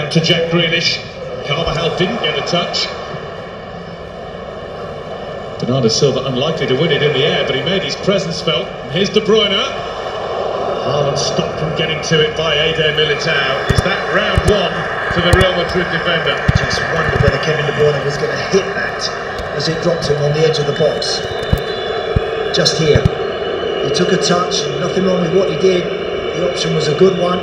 Out to Jack Grealish. Carvajal didn't get a touch. Bernardo Silva unlikely to win it in the air, but he made his presence felt. And here's De Bruyne. Haaland stopped from getting to it by Eder Militao. Is that round one to the Real Madrid defender? Just wondered whether Kevin De Bruyne was going to hit that as it dropped him on the edge of the box. Just here. He took a touch, nothing wrong with what he did. The option was a good one.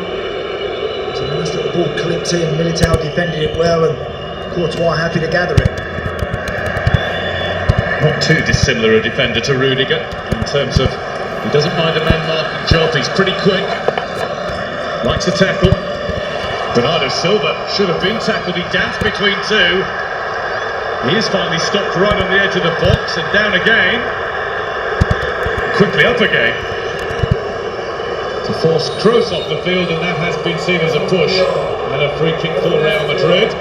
It was a nice little ball clipped in. Militao defended it well, and Courtois happy to gather it. Not too dissimilar a defender to Rudiger in terms of he doesn't mind a man-marking job. He's pretty quick. Likes the tackle. Bernardo Silva should have been tackled. He danced between two. He is finally stopped right on the edge of the box and down again. Quickly up again. To force Kroos off the field, and that has been seen as a push. And a free kick for Real Madrid.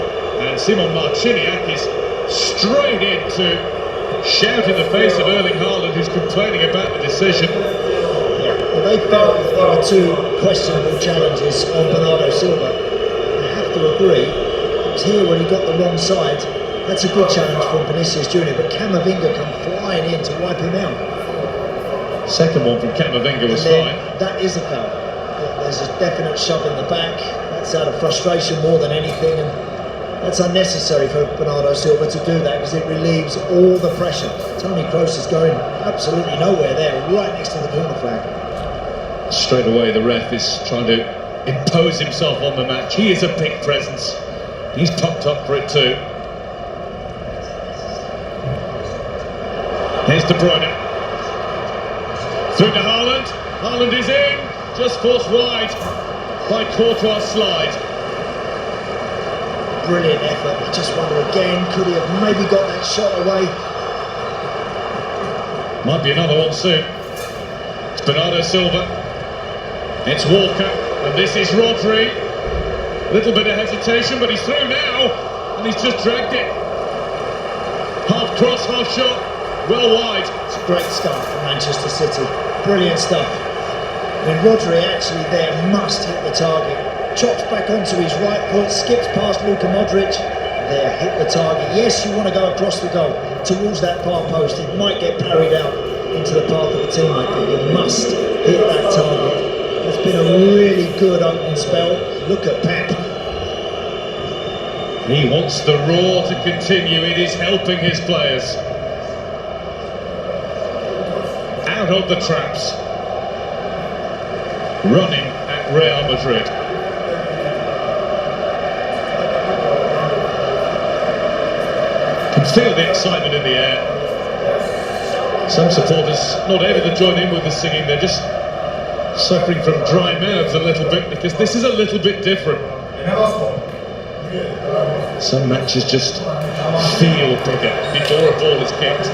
And Simon Marciniak is straight in to shout in the face of Erling Haaland, who's complaining about the decision. Yeah, well, they felt that there were two questionable challenges on Bernardo Silva. I have to agree, it was here when he got the wrong side. That's a good challenge from Vinicius Junior, but Camavinga come flying in to wipe him out. Second one from Camavinga was fine. That is a foul. There's a definite shove in the back. That's out of frustration more than anything, and that's unnecessary for Bernardo Silva to do that because it relieves all the pressure. Toni Kroos is going absolutely nowhere there, right next to the corner flag. Straight away the ref is trying to impose himself on the match. He is a big presence. He's pumped up for it too. Here's De Bruyne. Through to Haaland. Haaland is in. Just forced wide by Courtois' slide. Brilliant effort. I just wonder again, could he have maybe got that shot away? Might be another one soon. It's Bernardo Silva. It's Walker. And this is Rodri. Little bit of hesitation, but he's through now. And he's just dragged it. Half cross, half shot. Well wide. It's great stuff from Manchester City. Brilliant stuff. I mean, Rodri actually there must hit the target. Chops back onto his right foot, skips past Luka Modric. There, hit the target. Yes, you want to go across the goal towards that far post. It might get parried out into the path of a teammate, but you must hit that target. It's been a really good opening spell. Look at Pep. He wants the roar to continue. It is helping his players. Out of the traps. Running at Real Madrid. Can feel the excitement in the air. Some supporters not able to join in with the singing. They're just suffering from dry mouths a little bit because this is a little bit different. Some matches just feel bigger before a ball is kicked.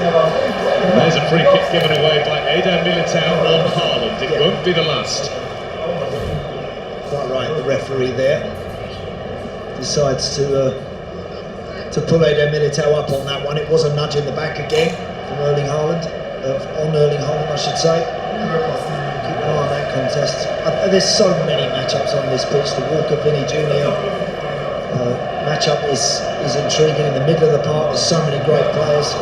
There's a free kick given away by Eder Militao on Haaland. It won't be the last. Quite right, the referee there decides to pull Eder Militao up on that one. It was a nudge in the back again from Erling Haaland, on Erling Haaland I should say. Keep an eye on that contest. There's so many matchups on this pitch. The Walker-Vinny Junior matchup is intriguing in the middle of the park. There's so many great players.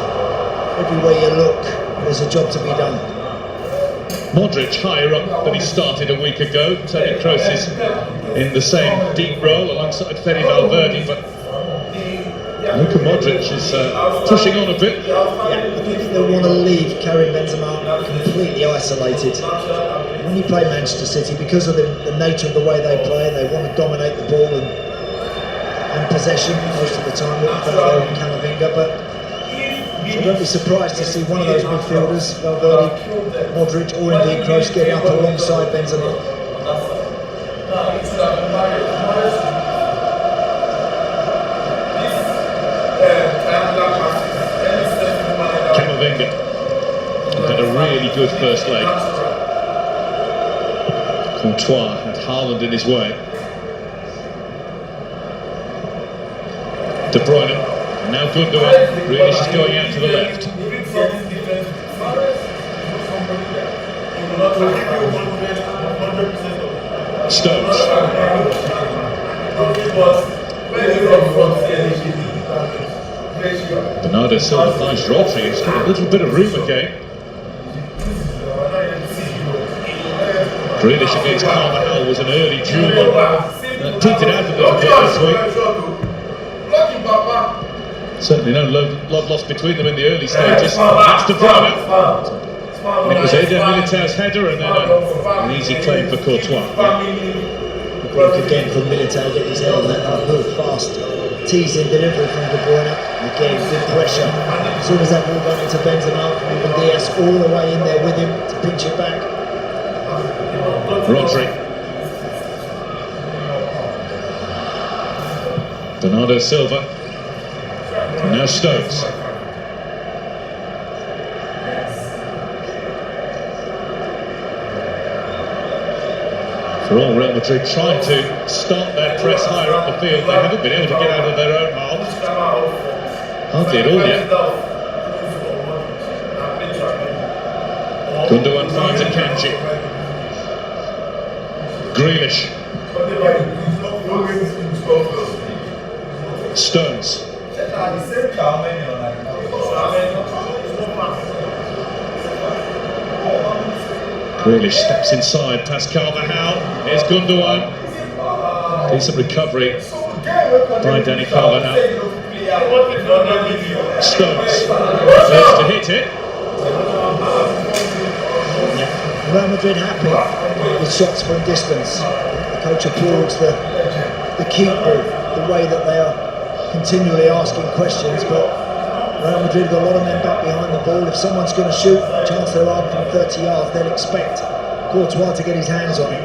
Everywhere you look, there's a job to be done. Modric higher up than he started a week ago. Toni Kroos is in the same deep role alongside Fede Valverde, but Luka Modric is pushing on a bit. Yeah, I don't think they'll want to leave Karim Benzema completely isolated. When you play Manchester City, because of the nature of the way they play, they want to dominate the ball and possession most of the time with Valverde and Camavinga, but so don't be surprised to see one of those midfielders, Valverde, Modric, or indeed Kroos, getting up alongside Benzema. Camavinga had a really good first leg. Courtois had Haaland in his way. De Bruyne. Now Gundogan, Grealish is going out to the left. Stones. Bernardo Silva finds Rodri. He's got a little bit of room again. Grealish against Carvajal was an early duel. Petered out a little bit this week. Certainly no love lost between them in the early stages. That's De Bruyne. And it was Eder Militao's header and then an easy claim for Courtois. The break again from Militao, get his head on that move fast. Teasing delivery from De Bruyne. Again, good pressure. As soon as that ball got into Benzema, even Diaz all the way in there with him to pinch it back. Rodri. Bernardo Silva. And now Stones. For all Real Madrid trying to start their press higher up the field, they haven't been able to get out of their own half. Hardly at all yet. Gundogan finds Akanji. Grealish. Stones. Grealish steps inside past Carvajal. Here's Gundogan. Decent recovery by Danny Carvajal. Stones needs to hit it. Real Madrid happy with shots from distance. The coach applauds the keeper, the way that they are continually asking questions, but Real Madrid got a lot of men back behind the ball. If someone's going to shoot, chance they're on from 30 yards, they'll expect Courtois to get his hands on it.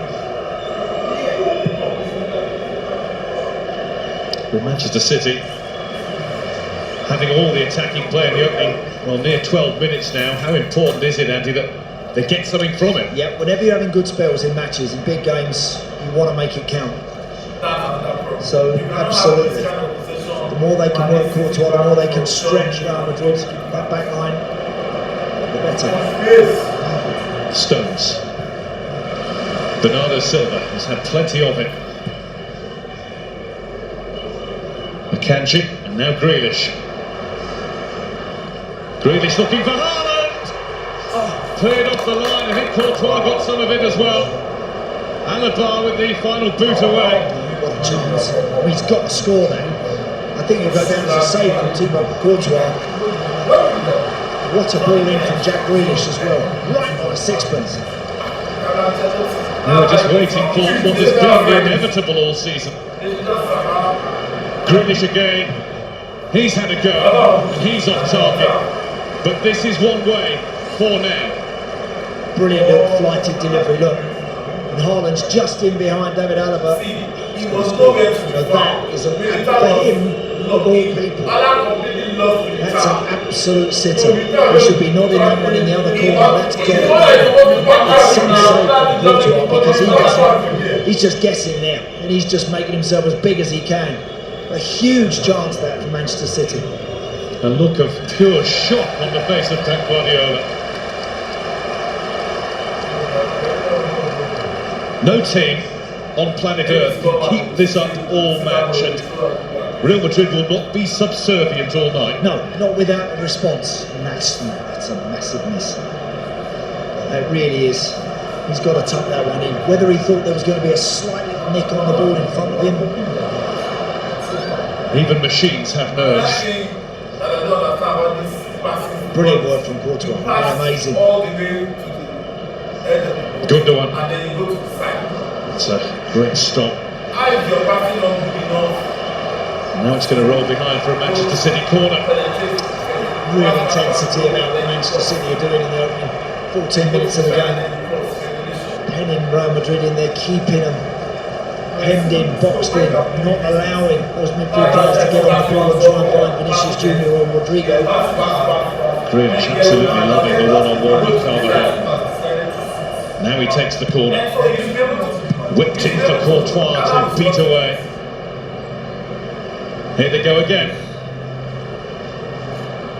With Manchester City having all the attacking play in the opening, well, near 12 minutes now, how important is it, Andy, that they get something from it? Yeah, whenever you're having good spells in matches, in big games, you want to make it count. So, absolutely. The more they can work Courtois, the more they can stretch Real Madrid, that back line, the better. Stones. Bernardo Silva has had plenty of it. Akanji, and now Grealish. Grealish looking for Haaland! Cleared off the line, I think Courtois got some of it as well. Alaba with the final boot away. What a chance. I mean, he's got to score there. I think he'll go down as a save from Thibaut Courtois. What a ball in from Jack Grealish as well. Right on a sixpence. Now we're just waiting for what has been the inevitable all season. Grealish again. He's had a go, and he's off target. But this is one way for now. Brilliant little flighted delivery, look. And Haaland's just in behind David Alaba. You know, that is for him, of all people. That's an absolute sitter. He should be nodding that one in the other corner. That's got it. It's some save from Courtois because he's just guessing there, and he's just making himself as big as he can. A huge chance there for Manchester City. A look of pure shock on the face of Pep Guardiola. No team on planet Earth can keep this up all match, and Real Madrid will not be subservient all night. No, not without a response. And that's a massive miss. It really is. He's got to tuck that one in. Whether he thought there was going to be a slight little nick on the board in front of him. Even machines have nerves. Brilliant work from Courtois. Amazing. Gundogan. It's a great stop. Now it's going to roll behind for a Manchester City corner. Real intensity about what Manchester City are doing in the opening 14 minutes of the game. Penning Real Madrid in there, keeping them hemmed in, boxed in, not allowing those midfield players to get on the ball and try and find Vinicius Junior or Rodrigo. Grealish absolutely loving the one-on-one with Carvajal. Now he takes the corner. Whipped in for Courtois to beat away. Here they go again.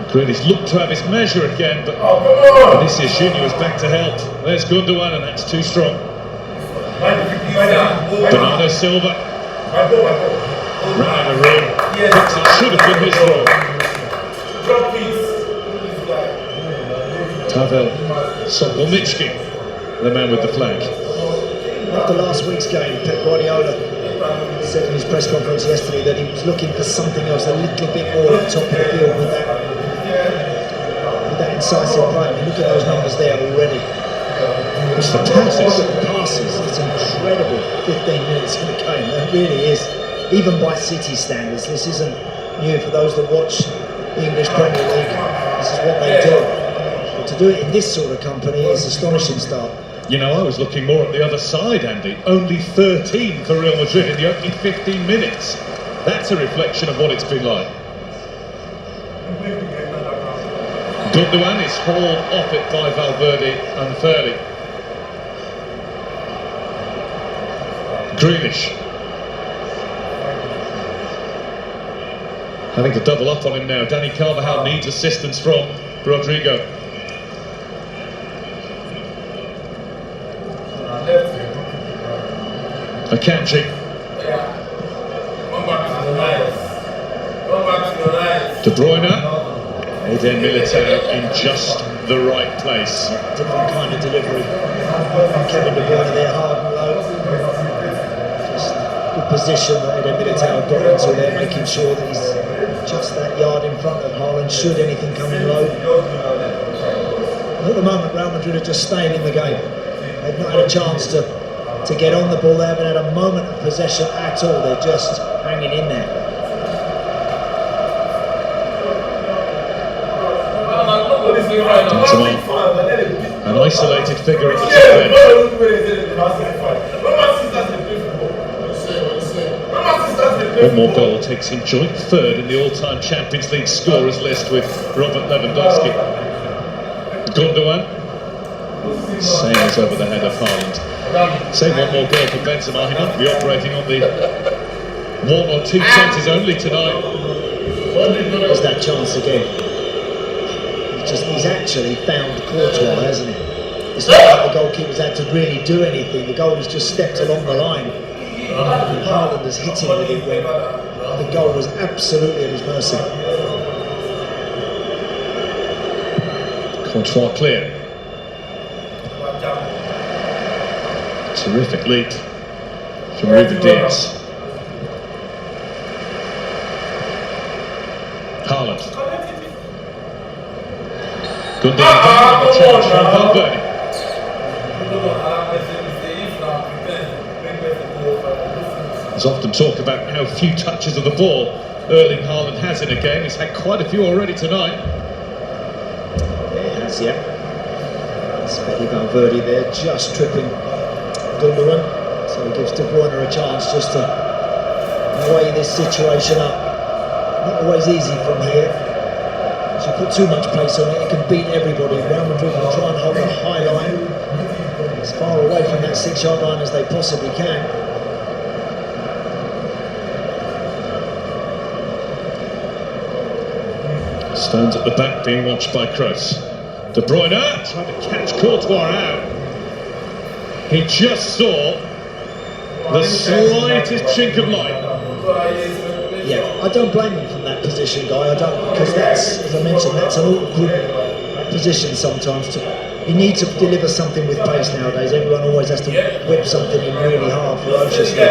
Grealish looked to have his measure again, but Vinicius Junior is back to help. There's Gundogan, and that's too strong. Bernardo Silva. Ran out of room. Thinks it should have been his fault. Pavel Sokolnitsky, the man with the flag. After last week's game, Pep Guardiola said in his press conference yesterday that he was looking for something else, a little bit more at the top of the field with that incisive play. I mean, look at those numbers there already. It's the passes. It's incredible. 15 minutes in the game. It really is. Even by City standards, this isn't new for those that watch the English Premier League. This is what they do. But to do it in this sort of company is astonishing start. You know, I was looking more at the other side, Andy. Only 13 for Real Madrid in the opening 15 minutes. That's a reflection of what it's been like. Gundogan is hauled off it by Valverde unfairly. Grealish having to double up on him now. Dani Carvajal needs assistance from Rodrigo. Akanji. De Bruyne. Eden Militao in just the right place. Different kind of delivery. Kevin De Bruyne there, hard and low. Just good position that Eden Militao got into there, making sure that he's just that yard in front of Haaland should anything come in low. At the moment, Real Madrid are just staying in the game. They've not had a chance to get on the ball. They haven't had a moment of possession at all. They're just hanging in there. An isolated figure at the top end. One more goal takes him joint third in the all-time Champions League scorers list with Robert Lewandowski. Gundogan sails over the head of Haaland. Say one more goal for Benzema. He might be operating on the 1 or 2 chances only tonight. There's that chance again. He's actually found Courtois, hasn't he? It's not like the goalkeeper's had to really do anything. The goal has just stepped along the line. And Haaland has hit him with it when the goal was absolutely at his mercy. Courtois clear. Terrific lead from Ruben Diaz. Haaland. Gundogan on the charge from Valverde. There's often talk about how few touches of the ball Erling Haaland has in a game. He's had quite a few already tonight. He has, yeah. Especially Valverde there, just tripping Gundogan. So he gives De Bruyne a chance just to weigh this situation up. Not always easy from here. If you put too much pace on it, it can beat everybody. Real Madrid will try and hold a high line as far away from that 6-yard line as they possibly can. Stones at the back being watched by Kroos. De Bruyne trying to catch Courtois out. He just saw the slightest chink of light. Yeah, I don't blame him from that position, Guy. I don't, because that's, as I mentioned, that's an awkward position sometimes. You need to deliver something with pace nowadays. Everyone always has to whip something in really hard, ferociously.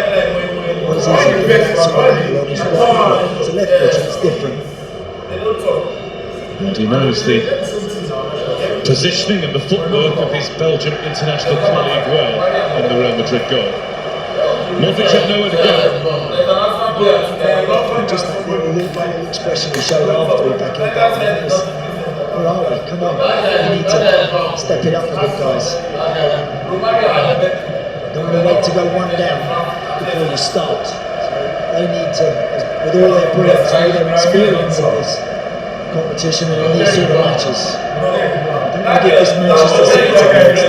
What is easy to get that sort of angle on his right foot? It's a left foot, it's different. And he knows the positioning and the footwork of his Belgian international colleague well in the Real Madrid goal. Modric had nowhere to go. Just that little expression he showed after he back in that. Where are we? Come on. We need to step it up a bit, guys. Don't want to wait to go 1 down before you start. So they need to, with all their brilliance and all their experience in this competition and in these sort of matches, don't want to give this Manchester City chance.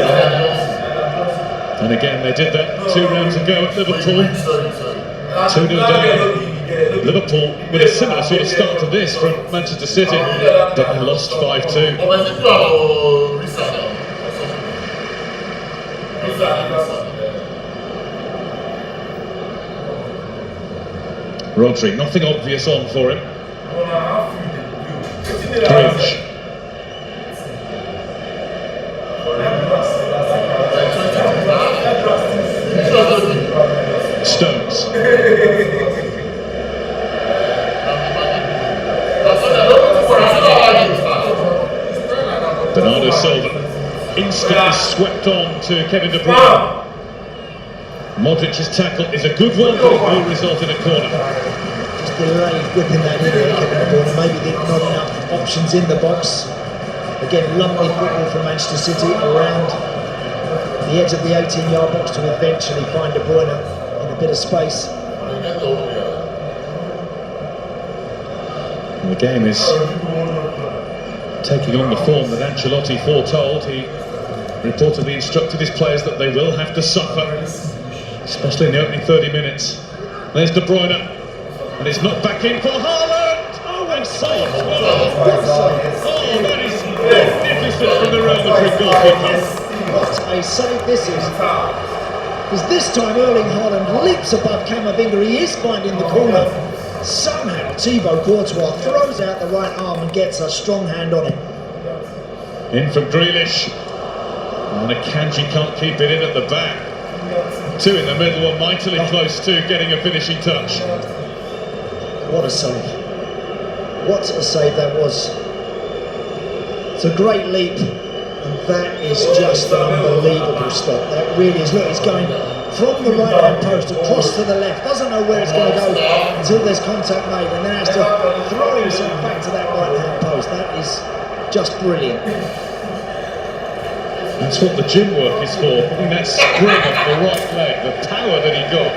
And again, they did that 2 rounds ago at Liverpool. 2-0 down. Liverpool with a similar sort of start to this from Manchester City, but they lost 5-2. Rodri, nothing obvious on for him. Grealish. Stones. Bernardo Silva instantly swept on to Kevin De Bruyne. Modric's tackle is a good one, but it will result in a corner. Just delayed whipping that in there, Kevin De Bruyne. Maybe not enough options in the box. Again, lovely football from Manchester City around the edge of the 18-yard box to eventually find De Bruyne in a bit of space. And the game is taking on the form that Ancelotti foretold. He reportedly instructed his players that they will have to suffer, especially in the opening 30 minutes. There's De Bruyne, and it's not back in for Haaland! Oh, and save! Oh, that is magnificent from the Real Madrid goalkeeper. What a save this is. Because this time Erling Haaland leaps above Camavinga. He is finding the corner. Somehow Thibaut Courtois throws out the right arm and gets a strong hand on it. In from Grealish. And Akanji can't keep it in at the back. Two in the middle are mightily close to getting a finishing touch. What a save. What a save that was. It's a great leap. And that is just an unbelievable stop. That really is. Look, he's going from the right-hand post across to the left. Doesn't know where it's going to go until there's contact made, and then has to throw himself back to that right-hand post. That is just brilliant. That's what the gym work is for. Putting that spring off the right leg, the power that he got,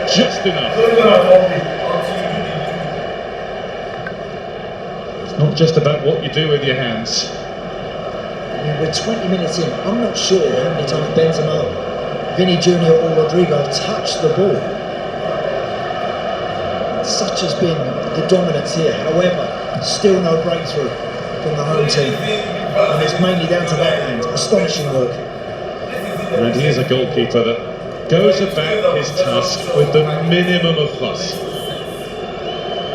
just enough. It's not just about what you do with your hands. I mean, we're 20 minutes in. I'm not sure how many times Benzema, Vinny Jr. or Rodrigo touched the ball. Such has been the dominance here. However, still no breakthrough from the home team. And it's mainly down to that hand. Astonishing work. And he is a goalkeeper that goes about his task with the minimum of fuss.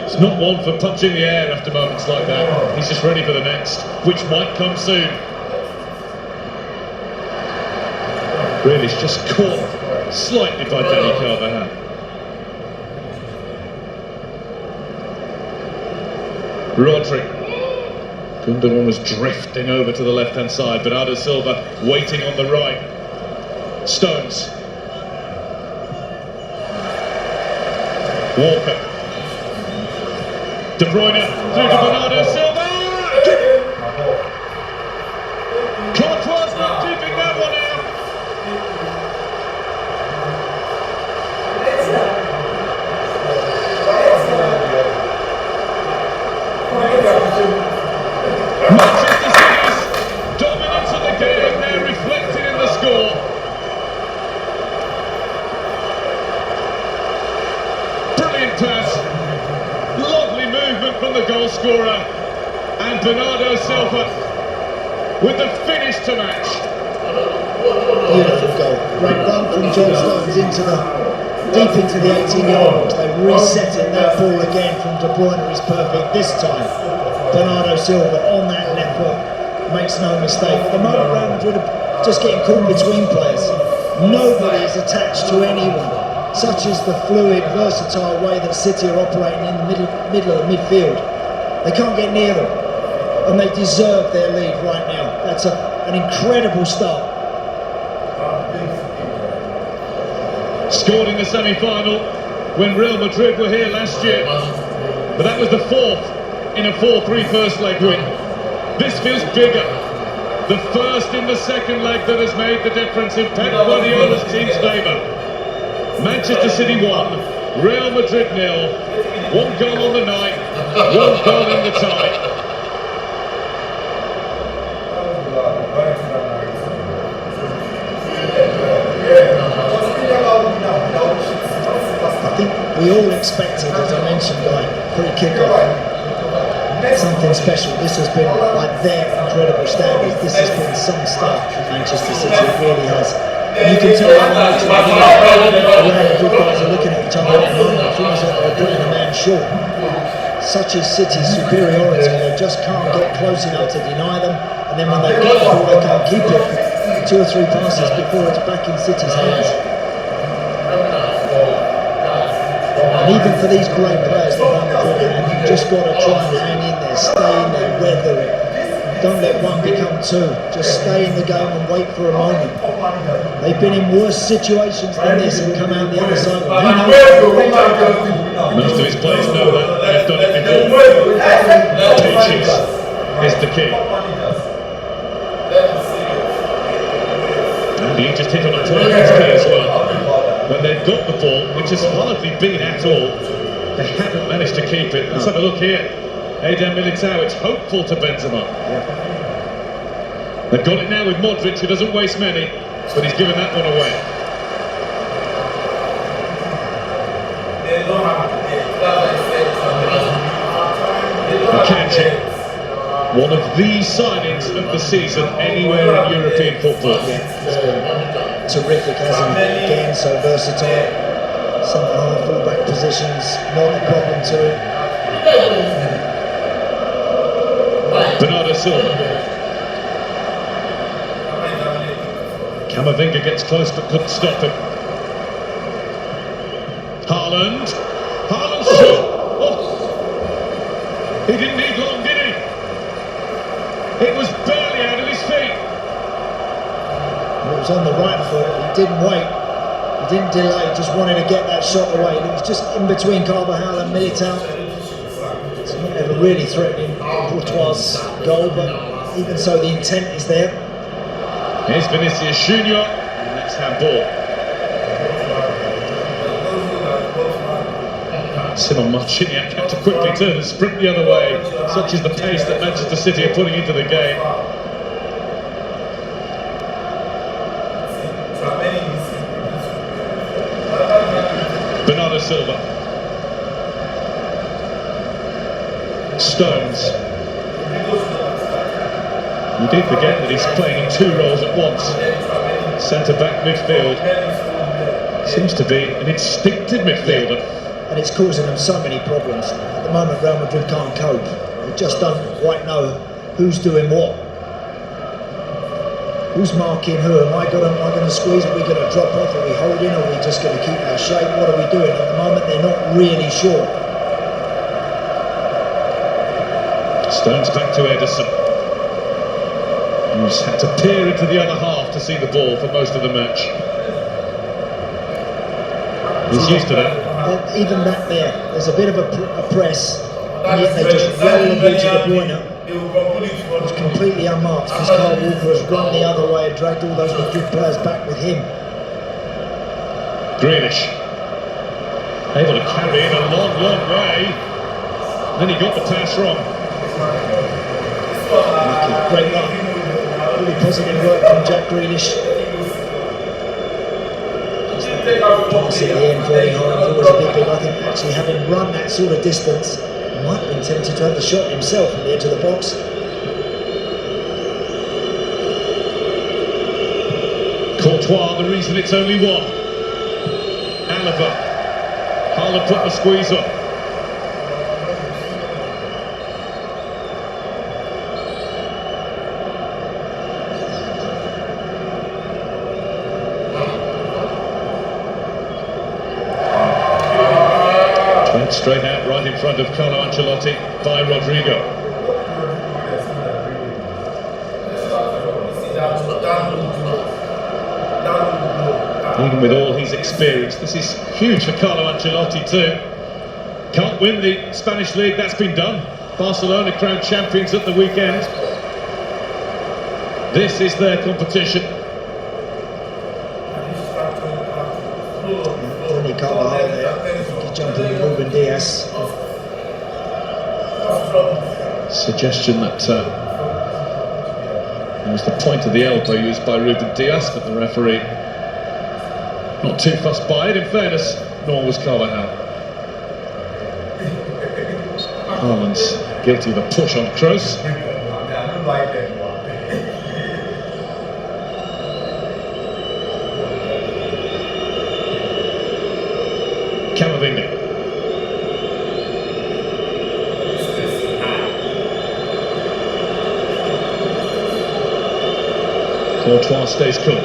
It's not one for punching the air after moments like that. He's just ready for the next, which might come soon. Grealish just caught slightly by Danny Carvajal. Rodri. Gundogan was drifting over to the left-hand side. Bernardo Silva waiting on the right. Stones. Walker. De Bruyne through to Bernardo Silva. Courtois not keeping that one out. Manchester City's dominance of the game now reflected in the score. Brilliant pass, lovely movement from the goal scorer, and Bernardo Silva with the finish to match. Beautiful goal. Great run from John Stones deep into the 18-yard box. They reset it. That ball again from De Bruyne is perfect this time. Bernardo Silva on that left foot makes no mistake. At the moment, Real Madrid are just getting caught between players. Nobody is attached to anyone. Such is the fluid, versatile way that City are operating in the middle of the midfield. They can't get near them, and they deserve their lead right now. That's an incredible start. Scored in the semi-final when Real Madrid were here last year, but that was the fourth in a 4-3 first leg win. This feels bigger. The first in the second leg that has made the difference in Pep Guardiola's team's favour. Manchester City 1, Real Madrid 0. One goal on the night, one goal in the tie. I think we all expected, as I mentioned, pre-kickoff, something special. This has been like their incredible standards. This has been some start for Manchester City. It really has. And you can tell by the nature of the Real Madrid guys are looking at each other at the moment. It's almost like they're putting them short. Such is City's superiority, they just can't get close enough to deny them, and then when they get the ball they can't keep it. 2 or 3 passes before it's back in City's hands. And even for these great players that run the ball, you've just got to try and hang in there, stay in there, weather it. Don't let one become two. Just stay in the game and wait for a moment. They've been in worse situations than this and come out the other side. Most of his players know that. They've done it before. Patience is the key. And he just hit on a point that's key as well. When they've got the ball, which has hardly been at all, they haven't managed to keep it. Let's have a look here. Eder Militao, it's hopeful to Benzema. They've got it now with Madride, who doesn't waste many, but he's given that one away. Akanji, one of the signings of the season anywhere in European football. Terrific, hasn't he? Again, so versatile. Centre-half, full-back positions, not a problem to him. Bernardo Silva. Camavinga gets close but couldn't stop him. Haaland's shot! Oh. He didn't need long, did he? It was barely out of his feet. It was on the right foot, he didn't wait, he didn't delay, just wanted to get that shot away. It was just in between Carvajal and Militao. It's not ever really threatening Courtois' goal, but even so the intent is there. Here's Vinicius Junior, and that's handball. Simon Marciniak had to quickly turn and sprint the other way. Such is the pace that Manchester City are putting into the game. Bernardo Silva. Stones. You do forget that he's playing in 2 roles at once. Centre-back, midfield. Seems to be an instinctive midfielder. And it's causing them so many problems. At the moment, Real Madrid can't cope. They just don't quite know who's doing what. Who's marking who? Am I going to squeeze? Are we going to drop off? Are we holding? Are we just going to keep our shape? What are we doing? At the moment, they're not really sure. Stones back to Ederson. Who's had to peer into the other half to see the ball for most of the match. He's used to that. Even back there's a bit of a press, and yet they just roll the ball to the pointer. It's completely unmarked because Kyle Walker has run the other way and dragged all those Madrid players back with him. Grealish able to carry in a long way. Then he got the pass wrong. Great run. Really positive work from Jack Grealish. Pass at the end for Haaland was a big bit. I think actually having run that sort of distance, he might have been tempted to have the shot himself from the edge of the box. Courtois, the reason it's only 1. Alaba. Haaland put the squeeze on. Straight out right in front of Carlo Ancelotti by Rodrigo. Even with all his experience, this is huge for Carlo Ancelotti too. Can't win the Spanish league, that's been done. Barcelona crowned champions at the weekend. This is their competition. Only Carvajal there. Jumping with Ruben Diaz. Suggestion that it was the point of the elbow used by Ruben Diaz, but the referee not too fussed by it, in fairness, nor was Carvajal. Haaland's guilty of a push on Kroos. Camavinga. Courtois stays cool.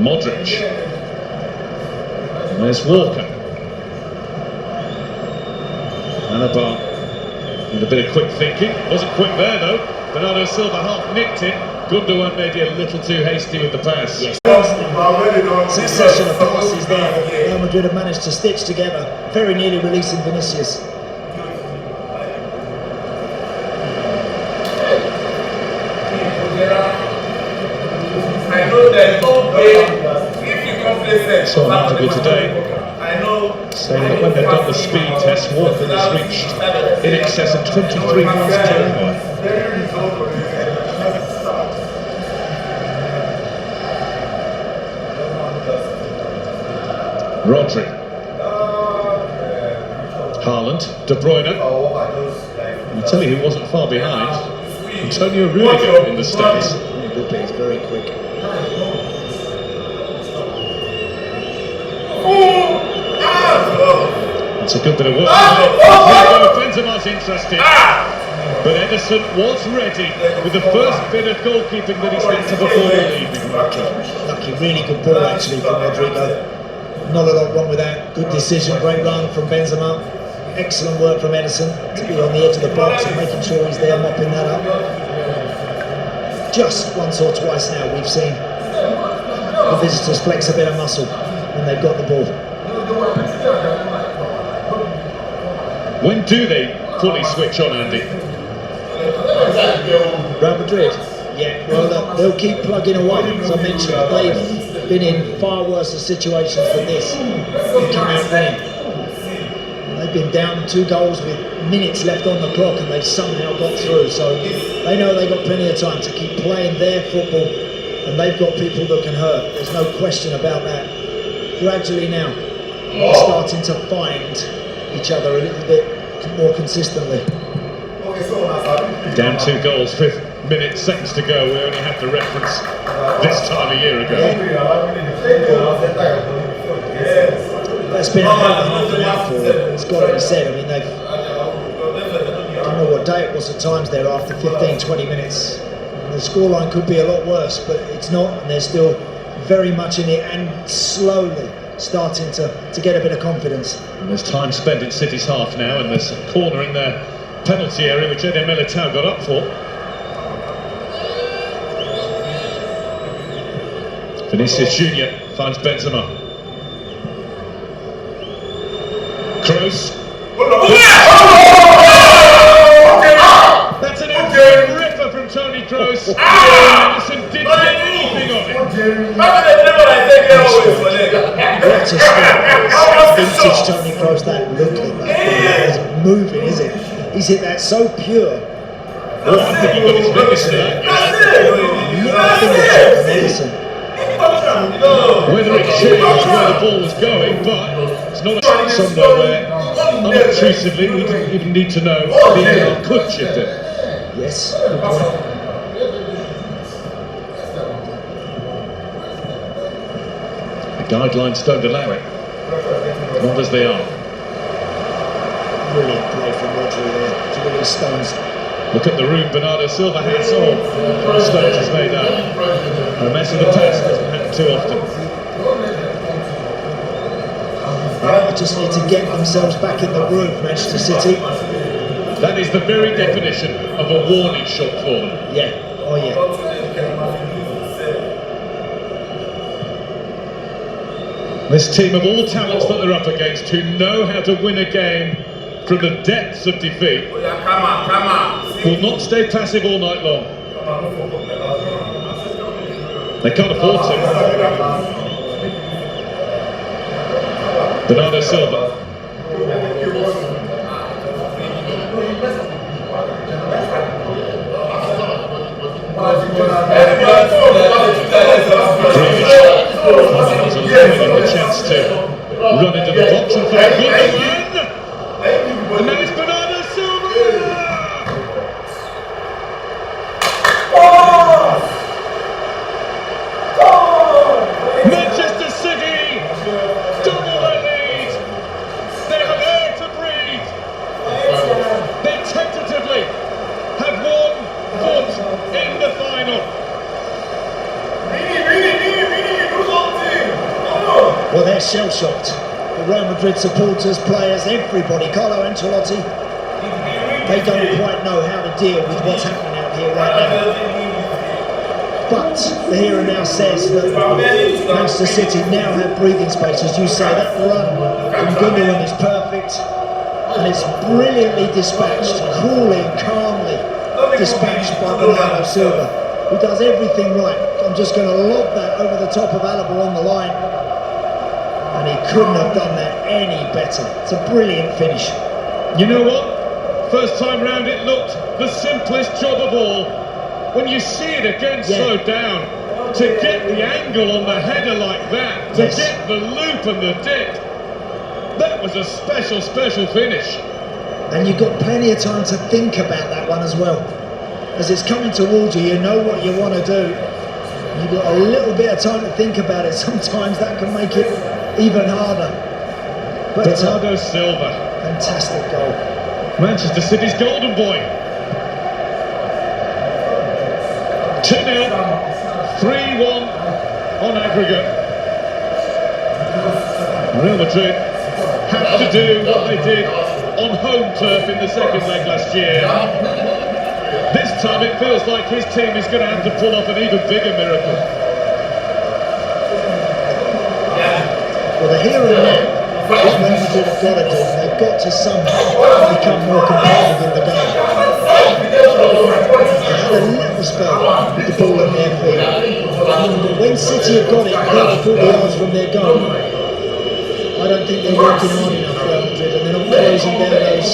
Madride. There's Walker. Anabar with a bit of quick thinking. Wasn't quick there though. Bernardo Silva half nicked it. Gundogan maybe a little too hasty with the pass. Yes. Succession of passes there. Real Madrid have managed to stitch together, very nearly releasing Vinicius. I know there's no way if you complacent. So Madride today saying that when they've done the speed test, Walker has reached in excess of 23 miles per hour. Rodri. Haaland, De Bruyne. I'll tell you who wasn't far behind. Antonio Rudiger in the stands. He's very quick. It's a good bit of work. Benzema's interested. But Ederson was ready with the first bit of goalkeeping that he's had to before leaving. Lucky, really good ball actually from Rodrigo. Not a lot wrong with that. Good decision, great run from Benzema. Excellent work from Ederson to be on the edge of the box and making sure he's there mopping that up. Just once or twice now we've seen the visitors flex a bit of muscle when they've got the ball. When do they fully switch on, Andy? Real Madrid, yeah, well they'll keep plugging away. As I mentioned, they've been in far worse situations than this. They come out winning. They've been down 2 goals with minutes left on the clock and they've somehow got through. So they know they've got plenty of time to keep playing their football and they've got people that can hurt. There's no question about that. Gradually now, they're starting to find each other a little bit more consistently. Down 2 goals with minutes, seconds to go. We only have to reference this time a year ago. That's been a hell of an hour for them. It's got to be said. I mean, they've, I don't know what day it was at times there after 15-20 minutes. The scoreline could be a lot worse, but it's not, and they're still very much in it and slowly starting to get a bit of confidence. And there's time spent in City's half now, and there's a corner in their penalty area which Eder Militao got up for. Vinicius Junior finds Benzema. Kroos. That's an insane ripper from Toni Kroos. Ederson didn't get anything on it. What a start. Vintage Toni Kroos, that look at that. It's moving, is it? He's hit that so pure. Oh, I think he got his fingers to that. Whether it changed where the ball was going, but it's not somewhere where unobtrusively we didn't even need to know VAR could chip it. Yes. The guidelines don't allow it, not as they are. Brilliant play from Madride there to release Stones. Look at the room Bernardo Silva has on. Stones has made a mess of the pass, doesn't happen too often. They just need to get themselves back in the groove, Manchester City. That is the very definition of a warning shot for them. Yeah, oh yeah. This team of all talents that they're up against who know how to win a game from the depths of defeat will not stay passive all night long. They can't afford to. Bernardo Silva. The chance to run into the box and find Gundogan. And now it's Bernardo Silva! Manchester City double their lead. They have air to breathe. They tentatively have 1 foot in the final. Well, they're shell-shocked. The Real Madrid supporters, players, everybody. Carlo Ancelotti, they don't quite know how to deal with what's happening out here right now. But the here and now says that Manchester City now have breathing space. As you say, that run from Gundogan is perfect, and it's brilliantly dispatched, coolly, calmly dispatched by Bernardo Silva, who does everything right. I'm just going to lob that over the top of Alaba on the line, and he couldn't have done that any better. It's a brilliant finish. You know what? First time round it looked the simplest job of all. When you see it again so down, to get the angle on the header like that, to get the loop and the dip, that was a special, special finish. And you've got plenty of time to think about that one as well. As it's coming towards you, you know what you want to do. You've got a little bit of time to think about it. Sometimes that can make it even harder. But Bernardo Silva. Fantastic goal. Manchester City's golden boy. 2-0, 3-1 on aggregate. Real Madrid have to do what they did on home turf in the second leg last year. This time it feels like his team is going to have to pull off an even bigger miracle. Well, the here and now is what Real Madrid have got to do. They've got to somehow become more competitive in the game. They had a little spell with the ball in their feet, but when City have got it 30-40 yards from their goal, I don't think they're working hard enough, Real Madrid, and they're not closing down those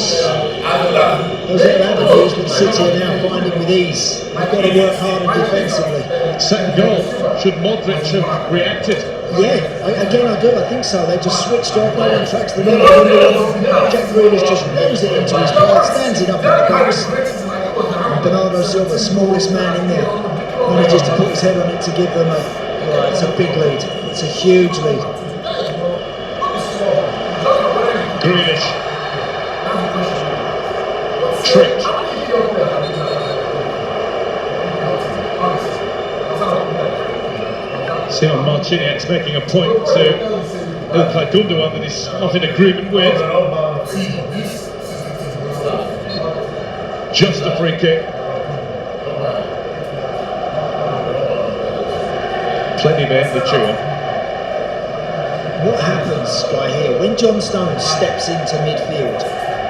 little avenues that City are now finding with ease. They've got to work harder defensively. Second goal, should Madrid have reacted? Yeah, again I do, I think so. They just switched off, no one tracks the middle. Jack Grealish just rams it into his path, stands it up in the box. Bernardo Silva, smallest man in there, manages to put his head on it to give them it's a big lead. It's a huge lead. Grealish. Tricked. Simon Marciniak's making a point to Ilkay Gundogan that he's not in agreement with. Just a free kick. Plenty behind the tune. What happens, Guy, here, when John Stones steps into midfield,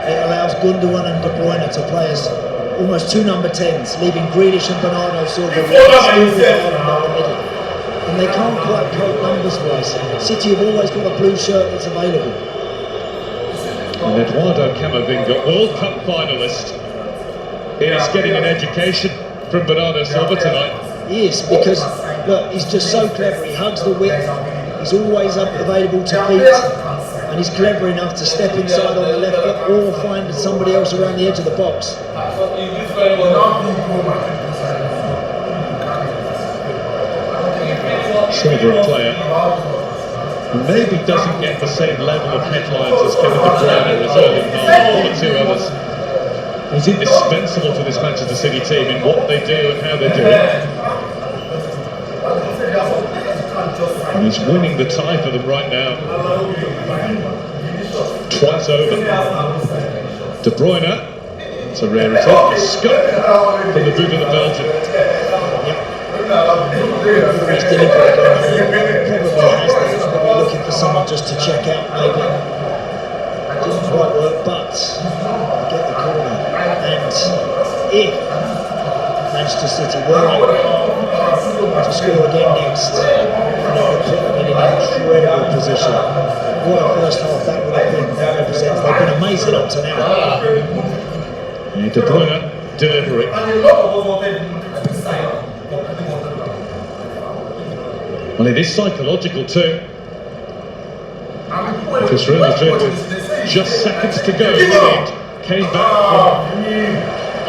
it allows Gundogan and De Bruyne to play as almost two number 10s, leaving Grealish and Bernardo Silva in the middle. And they can't quite cope numbers-wise. City have always got a blue shirt that's available. And Eduardo Camavinga, World Cup finalist, is getting an education from Bernardo Silva tonight. He is, because, look, he's just so clever. He hugs the width, he's always available to feet, and he's clever enough to step inside on the left foot or find somebody else around the edge of the box. Silva, a player who maybe doesn't get the same level of headlines as Kevin De Bruyne, as Erling Haaland, one or two others. He's indispensable to this Manchester City team in what they do and how they do it. And he's winning the tie for them right now. Twice over. De Bruyne, it's a rarity, a scoop from the boot of the Belgian. He's deliberate. Probably looking for someone just to check out, maybe. Didn't quite work, but get the corner. And if Manchester City were to score again next, that would put them in an incredible position. What a first half that would have been. That represents. They've been amazing up to now. Yeah, De Bruyne delivery. Well, it is psychological too, because Real Madrid with just seconds to go came back from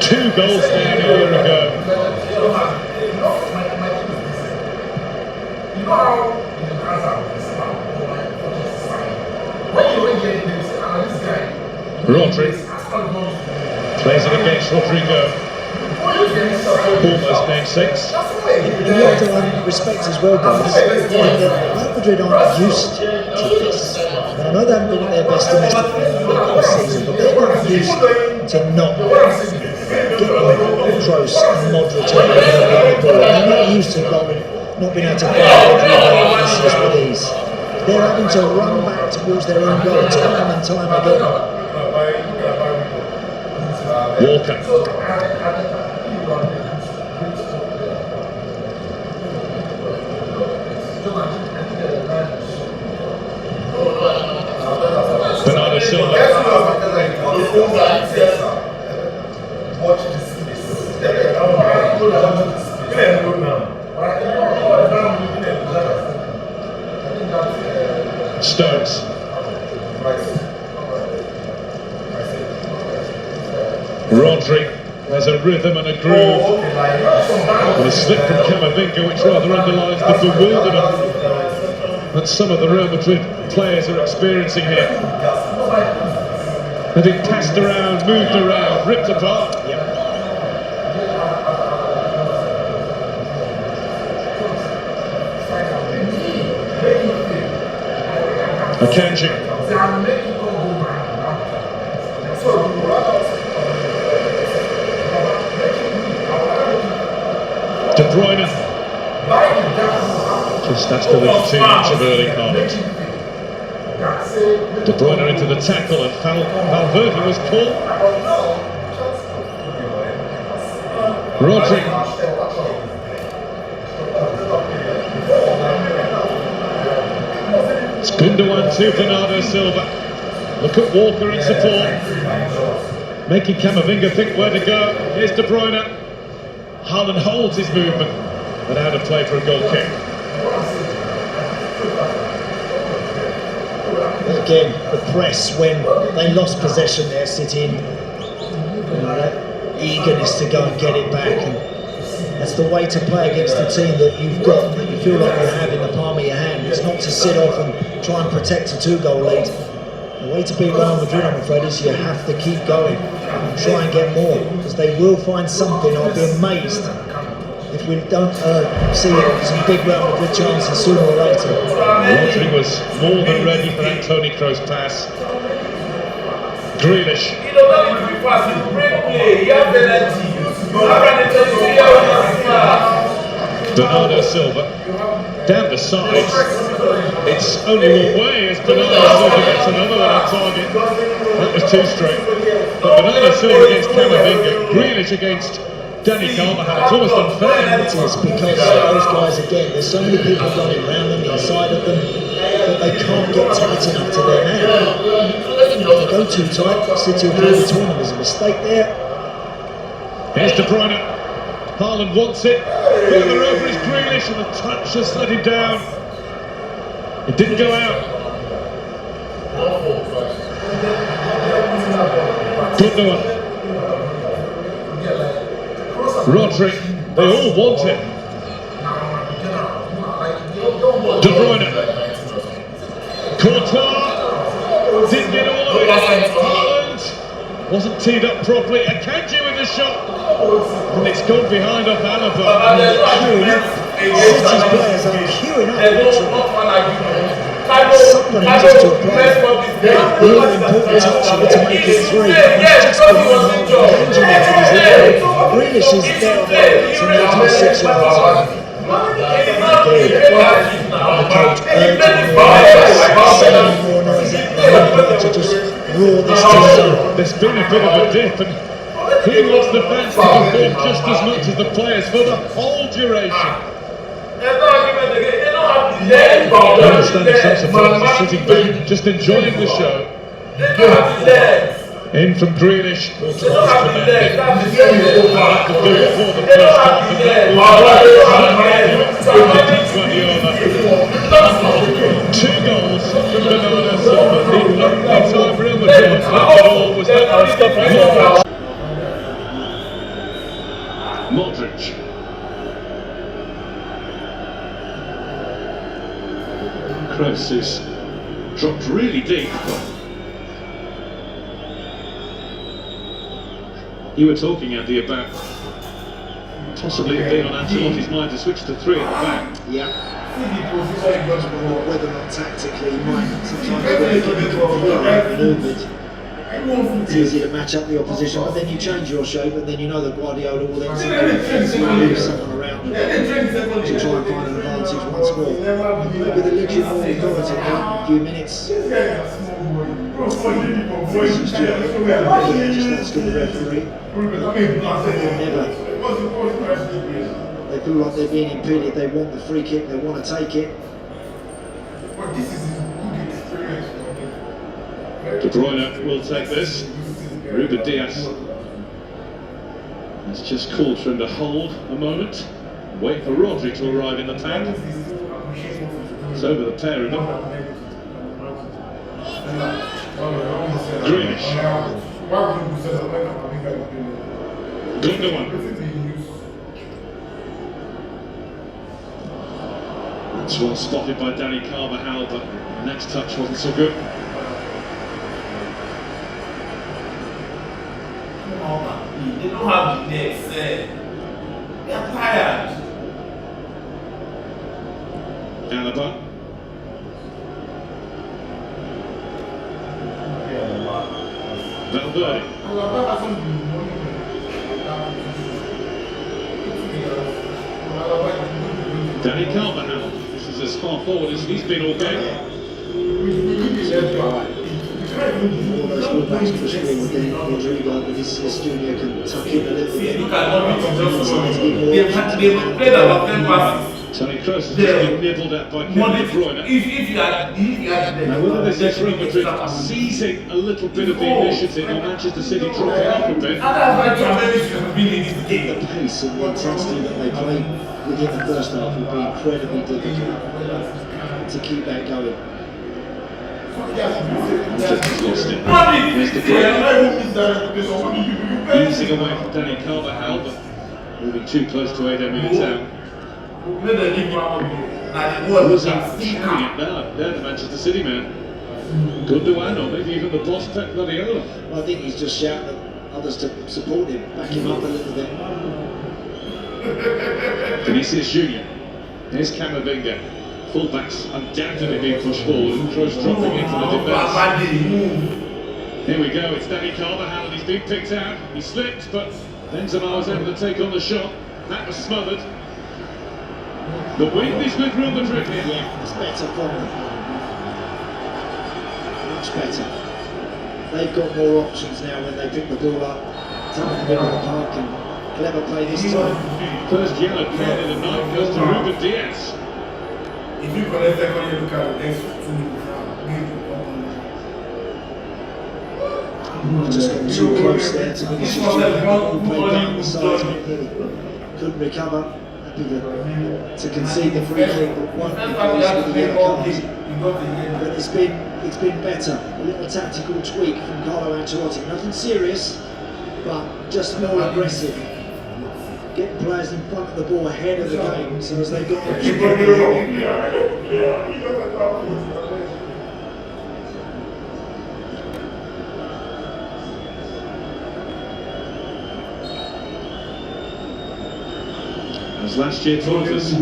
2 goals down a year ago. Rodri plays it against Rodrigo. Almost named 6. You have to respect as well, guys. Real Madrid aren't used know they haven't been at their best domestic level this season, but they're not used to not getting Kroos and Modric on the ball. They're not used to not being able to find with ease. They're having to run back towards their own goal time and time again. Walker. Bernardo Silva. Stones. Rodri has a rhythm and a groove. And a slip from Camavinga, which rather underlines the bewilderment that some of the Real Madrid players are experiencing here. And it passed around, moved around, ripped apart. Akanji. De Bruyne. Just after the 2 minutes of Erling Haaland. De Bruyne into the tackle and Valverde was caught. Rodri. It's Gundogan to Bernardo Silva. Look at Walker in support, making Camavinga think where to go. Here's De Bruyne. Haaland holds his movement, but out of play for a goal kick. Again, the press, when they lost possession there, City, that eagerness to go and get it back. And that's the way to play against a team that you've got, that you feel like you have in the palm of your hand. It's not to sit off and try and protect a 2-goal lead. The way to beat Real Madrid, I'm afraid, is you have to keep going and try and get more, because they will find something. I'll be amazed if we don't see some big Real Madrid chances sooner or later. Rodri was more than ready for that Toni Kroos pass. Grealish. Bernardo Silva down the side. It's only one way as Bernardo Silva gets another one on target. That was too straight. But Bernardo Silva against Camavinga, Grealish against Danny Carvajal. It's almost unfair. It is, because those guys, again, there's so many people running around them, inside of them, that they can't get tight enough to their man. If they go too tight, City will play between them. There's a mistake there. Here's De Bruyne. Haaland wants it. Further over is Grealish, and the touch has let him down. It didn't go out. Gundogan. Rodri. They all want it. De Bruyne. Courtois. Didn't get all of it. Haaland wasn't teed up properly. Akanji with the shot. And it's gone behind off Alaba. City's players are queuing up, literally. Someone has to apply really important touch to make it 3. Just behind Grealish is there to make it 6 yards. The coach urging more noise to just roar this team. There's been a bit of a dip, and he wants the fans to perform just as much as the players for the whole duration. I understand the some supporters are sitting back, just enjoying the show. In from Grealish, Courtois commanding. That will do it for the first half of that. Guardiola. 2 goals from Bernardo Silva. The only time Real Madrid left it all was that Modric. Kroos is dropped really deep. You were talking, Andy, about possibly it being on Ancelotti's mind to switch to 3 at the back. Yeah. Whether or not tactically he might sometimes manoeuvred. It's easy to match up the opposition, but then you change your shape, and then you know that Guardiola will then move someone around to try and find an advantage once more. Maybe the little more authority now, a few minutes. Just asking the referee. They feel like they're being impeded, they want the free kick, they want to take it. De Bruyne will take this. Ruben Diaz has just called for him to hold a moment. Wait for Rodri to arrive in the pack. It's over the pair of them. Greenish. Gundogan. That's well spotted by Danny Carvajal, but the next touch wasn't so good. They don't have the next set. They're tired. Alaba. Valverde. Danny Carvajal. This is as far forward as he's been all game. All those full-backs push forward, then Madride with his junior can tuck in a little bit. They've played about 10 passes. Toni Kroos has just been nibbled at by Kevin De Bruyne. If you had Now whether this is Real Madrid seizing a little bit of the initiative or Manchester City dropping off a bit. The pace and the intensity that they play within the first half will be incredibly difficult to keep that going. Just lost it. There's De Bruyne. Easing away from Danny Carvajal, but moving too close to Eder Militao. Was he carrying it now? They're the Manchester City man. Gundogan, or maybe even the boss Pep Guardiola. Well, I think he's just shouting at others to support him, back him up a little bit. Vinicius Junior. Here's Camavinga. Fullbacks undoubtedly being pushed forward and Kroos dropping into the defence. Here we go, it's Danny Carvajal and he's been picked out. He slipped, but Benzema was able to take on the shot. That was smothered. The wind is with Real Madrid here. Yeah, it's better for them. Much better. They've got more options now when they pick the ball up. Down in the middle of the park and clever play this time. First yellow card of the night goes to Ruben Diaz. If you collect second yellow card, next 2 Just got too close there to Vinicius Junior. All played down the sides, couldn't recover. Happy to concede the free kick, but one because of the yellow cards. But it's been better. A little tactical tweak from Carlo Ancelotti. Nothing serious, but just more aggressive. Getting players in front of the ball ahead of the game, so as they've got options. As last year taught us,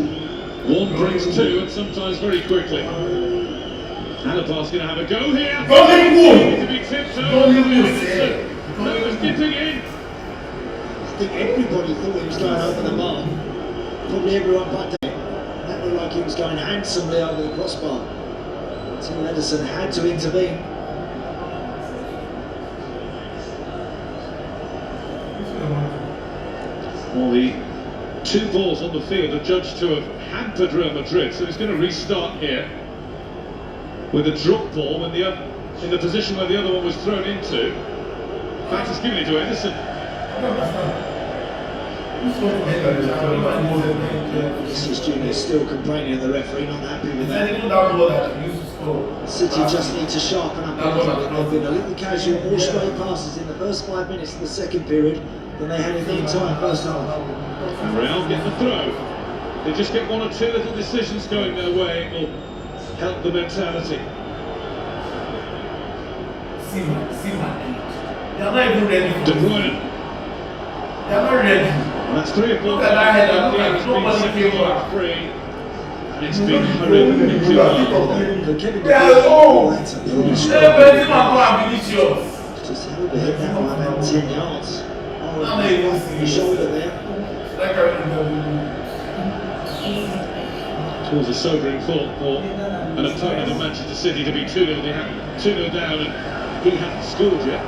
one brings two and sometimes very quickly. Alaba's going to have a go here. To be tipped over. No one's dipping in. I think everybody thought he was going over the bar. Probably everyone but that. That looked like he was going handsomely over the crossbar. Tim Ederson had to intervene. Well, the two balls on the field are judged to have hampered Real Madrid, so he's going to restart here with a drop ball in the position where the other one was thrown into. In fact, he's giving it to Ederson. Vinicius Junior still complaining of the referee, not happy with that. City just need to sharpen up. They've been a little casual, more straight passes in the first 5 minutes of the second period than they had in the entire first half. And Real get the throw. They just get one or two little decisions going their way, it will help the mentality. They're not even ready. De Bruyne. They're not ready. And that's 3 or 4 Look at that header, times look at he's been nobody second came line back. free. It's been horrifically well. That's a pretty strong. Vinicius. Just overhit that one about 10 yards. Oh, the shoulder there. It was a sobering thought for an opponent of Manchester City to be 2-0 down and he hadn't scored yet.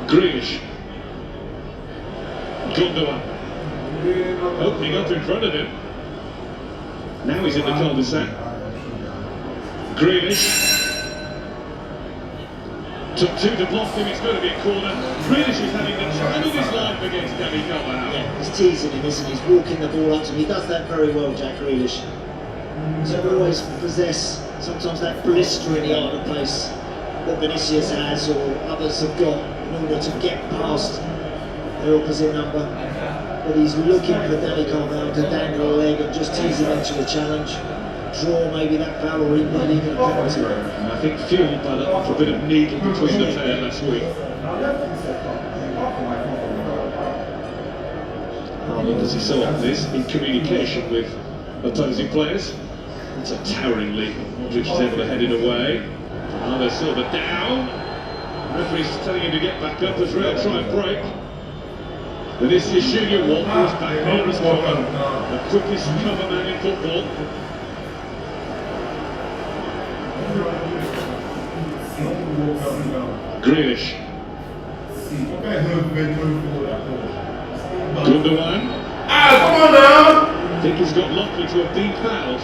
Grealish. Gundogan. Opening up in front of him. Now he's in the cul-de-sac. Grealish. Took two to block him, it's going to be a corner. Grealish is having the time of his life against Danny Carvajal. Yeah, he's teasing him, isn't he? He's walking the ball up to him. He does that very well, Jack Grealish. So we always possess sometimes that blistering yard of pace that Vinicius has or others have got in order to get past their opposite number. But he's looking for Danny Carvajal to dangle a leg and just tease him into a challenge. Draw maybe that foul or even a penalty. And I think fueled by that little bit of needle between the pair last week. Haaland, as he so often is, in communication with opposing players. It's a towering lead. Modric is able to head it away. Bernardo Silva down. Referee's telling him to get back up as Real try and break. Vinicius Junior Walker's back there as cover. The quickest cover man in football. Grealish. Gundogan. Come on now! I think he's got Lockley to have been fouled.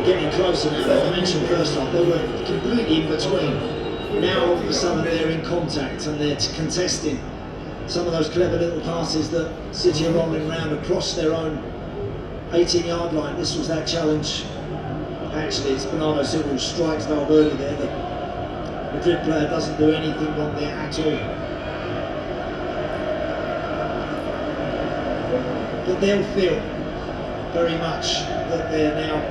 Getting closer now. Like I mentioned first off, they were completely in between. Now all of a sudden they're in contact and they're contesting some of those clever little passes that City are rolling around across their own 18-yard line. This was that challenge. Actually, it's Bernardo Silva who strikes Valverde there. The Madrid player doesn't do anything wrong there at all. But they'll feel very much that they're now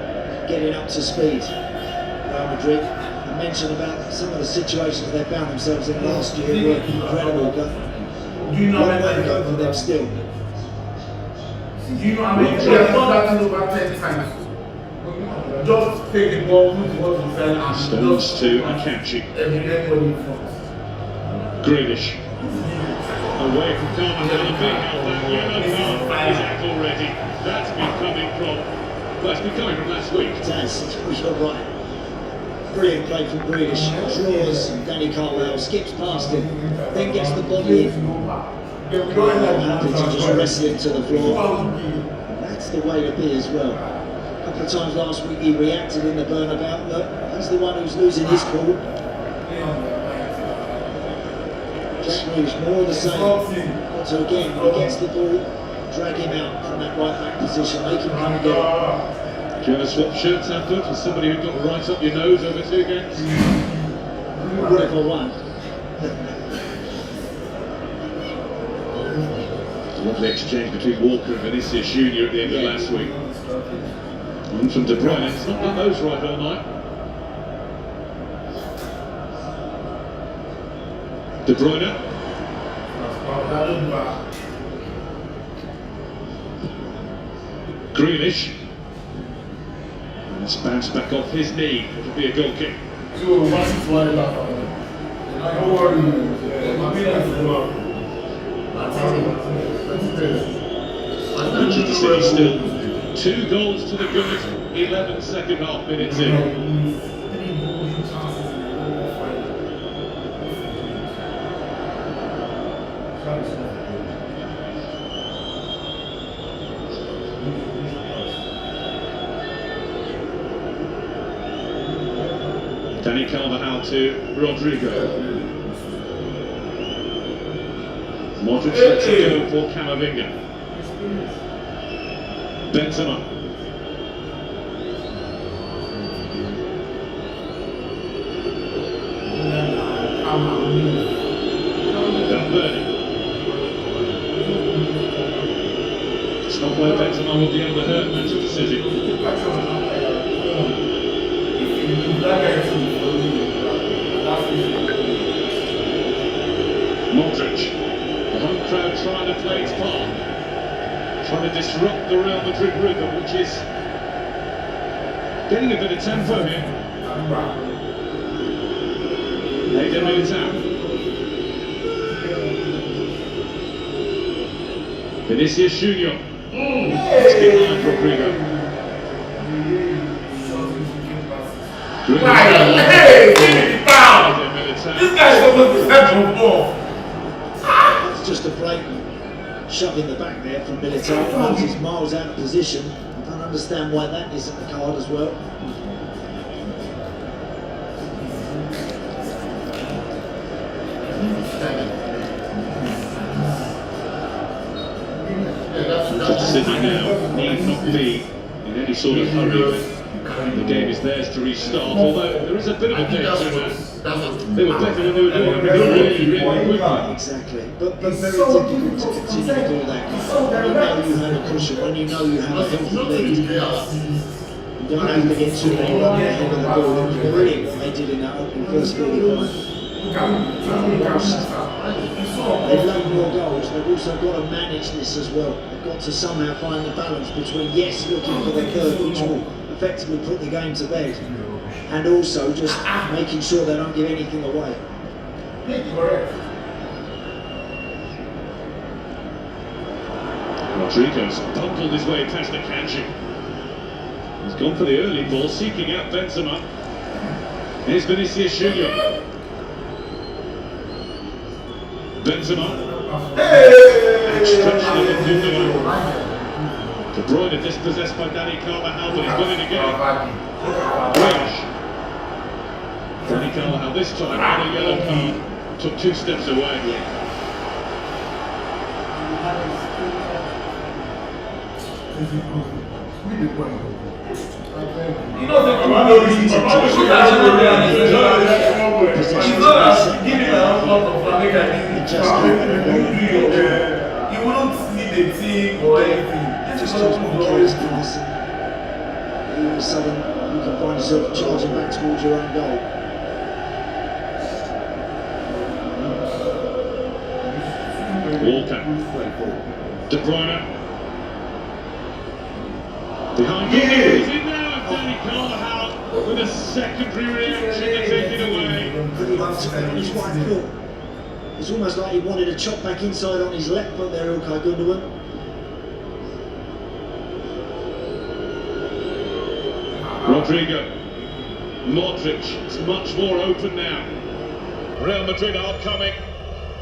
getting up to speed. Real Madrid. I mentioned about some of the situations they found themselves in last year were incredible, but Do you know one way to that? go for them still. Do you know how many players have done over 10 times? Just take the ball, put the ball to defend, and Stones just to Akanji. everybody in front. Grealish. Away from Carvajal and being held that yellow card is out already. That's been coming from, well, it's been coming from last week. It has, you're right. Brilliant play from Grealish. Draws Danny Carvajal, skips past him, then gets the body in. Carvajal happy to just wrestle it to the floor. That's the way to be as well. A couple of times last week he reacted in the Bernabeu. Look, he's the one who's losing his cool. Jack Grealish, more of the same. So again, when he gets the ball, drag him out from that right back position, make him come again. Do you ever swap shirts after for somebody who got right up your nose over 2 games? Whatever one. Lovely exchange between Walker and Vinicius Junior at the end of last week. And from De Bruyne, it's not got those right all night. De Bruyne. Grealish. And it's bounced back off his knee. It'll be a goal kick. Manchester City still 2 goals to the good, 11 second half minutes in. Danny Carvajal to Rodrigo. Modric lets it go for Camavinga. Benzema. Valverde. It's not where Benzema will be able to hurt Manchester City. Modric. The home crowd trying to play its part, trying to disrupt the Real Madrid rhythm, which is getting a bit of tempo here. Eder Militao. Vinicius Junior. It's behind Rodrigo. Hey, give me the foul! This guy's supposed to set the ball. It's just a blatant shove in the back there from Militao. Knows he's miles out of position. I don't understand why that isn't a card as well. City now need not be in any sort of hurry. The game is theirs to restart, although there is a bit of a danger there. They were better when they were doing it really quickly. Exactly, but very difficult to continue to do that. When you know you have a cushion, when you know you have a healthy lead, you don't have to get too many runs ahead of the ball. Brilliant what they did in that opening first 45. They've laid more goals, they've also got to manage this as well. They've got to somehow find the balance between, yes, looking for the third, which will effectively put the game to bed, and also just making sure they don't give anything away. Rodrigo's bundled his way past the Kanji. He's gone for the early ball, seeking out Benzema. Here's Vinicius Junior. Benzema. And stretched it into De Bruyne dispossessed by Dani Carvajal, but he's winning again. Grealish. Dani Carvajal this time on a yellow card. Took 2 steps away. You know the you wouldn't need a team or anything. Just all of a sudden you can find yourself charging back towards your own goal. Walker. De Bruyne. Behind goal. He's in there with Dani Carvajal with a secondary reaction to take it away. Pretty much on his right foot. It's almost like he wanted to chop back inside on his left foot there, Ilkay Gundogan. Rodrigo. Modric is much more open now. Real Madrid are coming.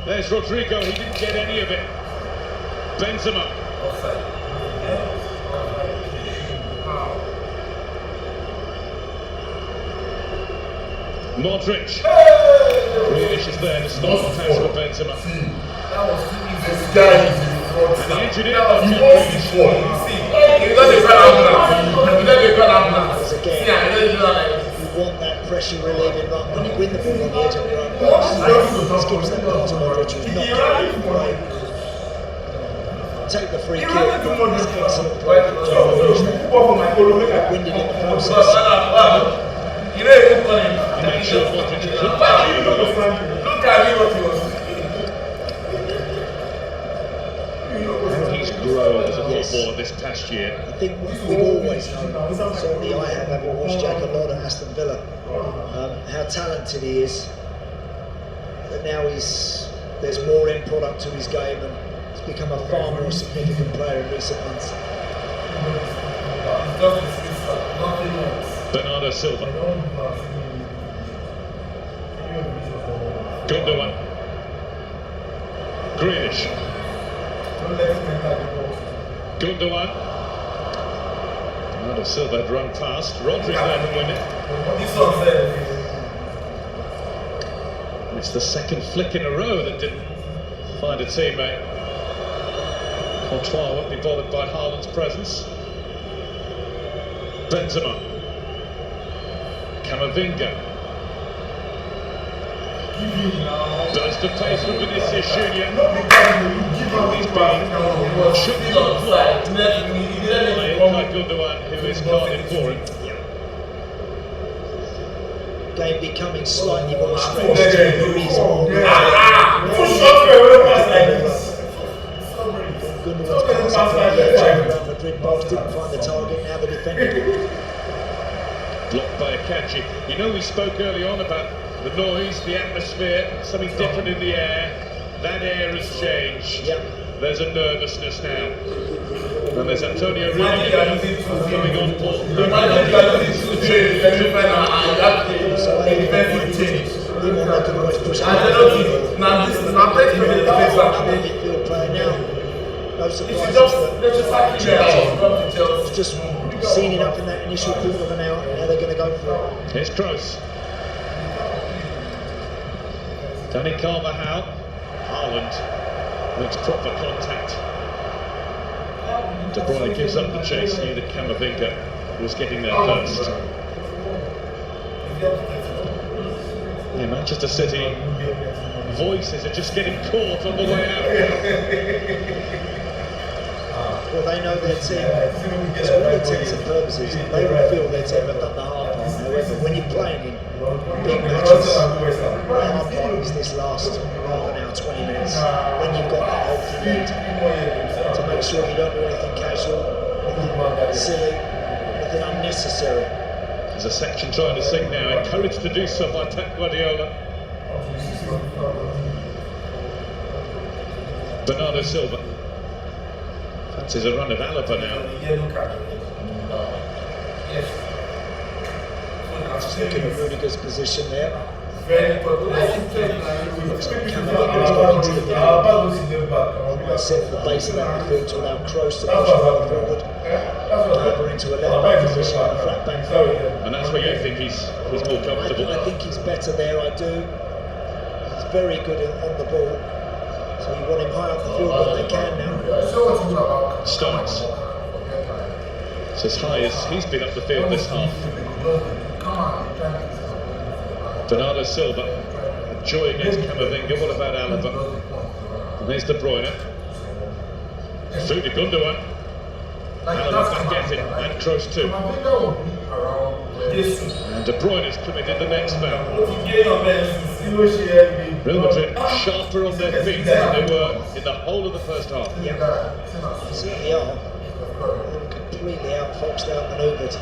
There's Rodrigo, he didn't get any of it. Benzema. Modric. Grealish is there to stop the pass for Benzema. That was too easy. This guy is in front. And the engineer That was too easy. See, you got the gun ambulance. You got the gun ambulance. See, I know you know that. You want that pressure relieving run when you win the ball on the edge of your own box. This gives that pass to Modric, who's not getting it away. Take the free kick. It's excellent play. Winded in the process. You know it's funny. Make sure Modric is Look at me what he was He's grown as a footballer this past year. I think we've always known, certainly I have, having watched Jack a lot at Aston Villa, how talented he is. But now there's more end product to his game and he's become a far more significant player in recent months. Bernardo Silva. Gundogan. Grealish. Gundogan. Bernardo Silva had run past. Rodri's there to win it. It's the second flick in a row that didn't find a teammate. Courtois won't be bothered by Haaland's presence. Benzema. Camavinga. Burst of pace from Vinicius Junior. He's being shook by Ilkay Gundogan, who is guarding for him. Game becoming slightly more stretched. Real Madrid both didn't find the target, now the defender. Blocked by Akanji. You know, we spoke early on about the noise, the atmosphere, something different in the air. That air has changed. Yep. There's a nervousness now. And there's Antonio Rudiger coming on board. Midfield player now. No surprise that just seen it up in that initial quarter of an hour. Now they're going to go for it. Here's Kroos. Danny Carvajal. Haaland makes proper contact. De Bruyne gives up the chase, knew that Camavinga was getting there first. Yeah, Manchester City voices are just getting caught on the way out. Well, they know their team, to all intents and purposes, they will feel their team have done the hard part. However, when you're playing in big matches, the hard part is this last half an hour, 20 minutes, when you've got that healthy lead, to make sure you don't do anything casual, anything silly, anything unnecessary. There's a section trying to sing now, encouraged to do so by Pep Guardiola. Bernardo Silva. Fancies a run of Alaba now. Just looking at Rudiger's position there. Set at the base of that midfield to allow Kroos to push forward. Over into a left back position and a flat back forward. And that's where you think he's more comfortable. I think he's better there, I do. He's very good on the ball. So you want him high up the field when they can now. Stones. It's as high as he's been up the field this half. Bernardo Silva enjoying against Camavinga. What about Alaba? And there's De Bruyne. Through to Gundogan. Alaba back at it. And Kroos too. And De Bruyne's committed the next foul. Real Madrid sharper on their feet than they were in the whole of the first half. Yeah, they certainly are. They're completely outfoxed, outmanoeuvred.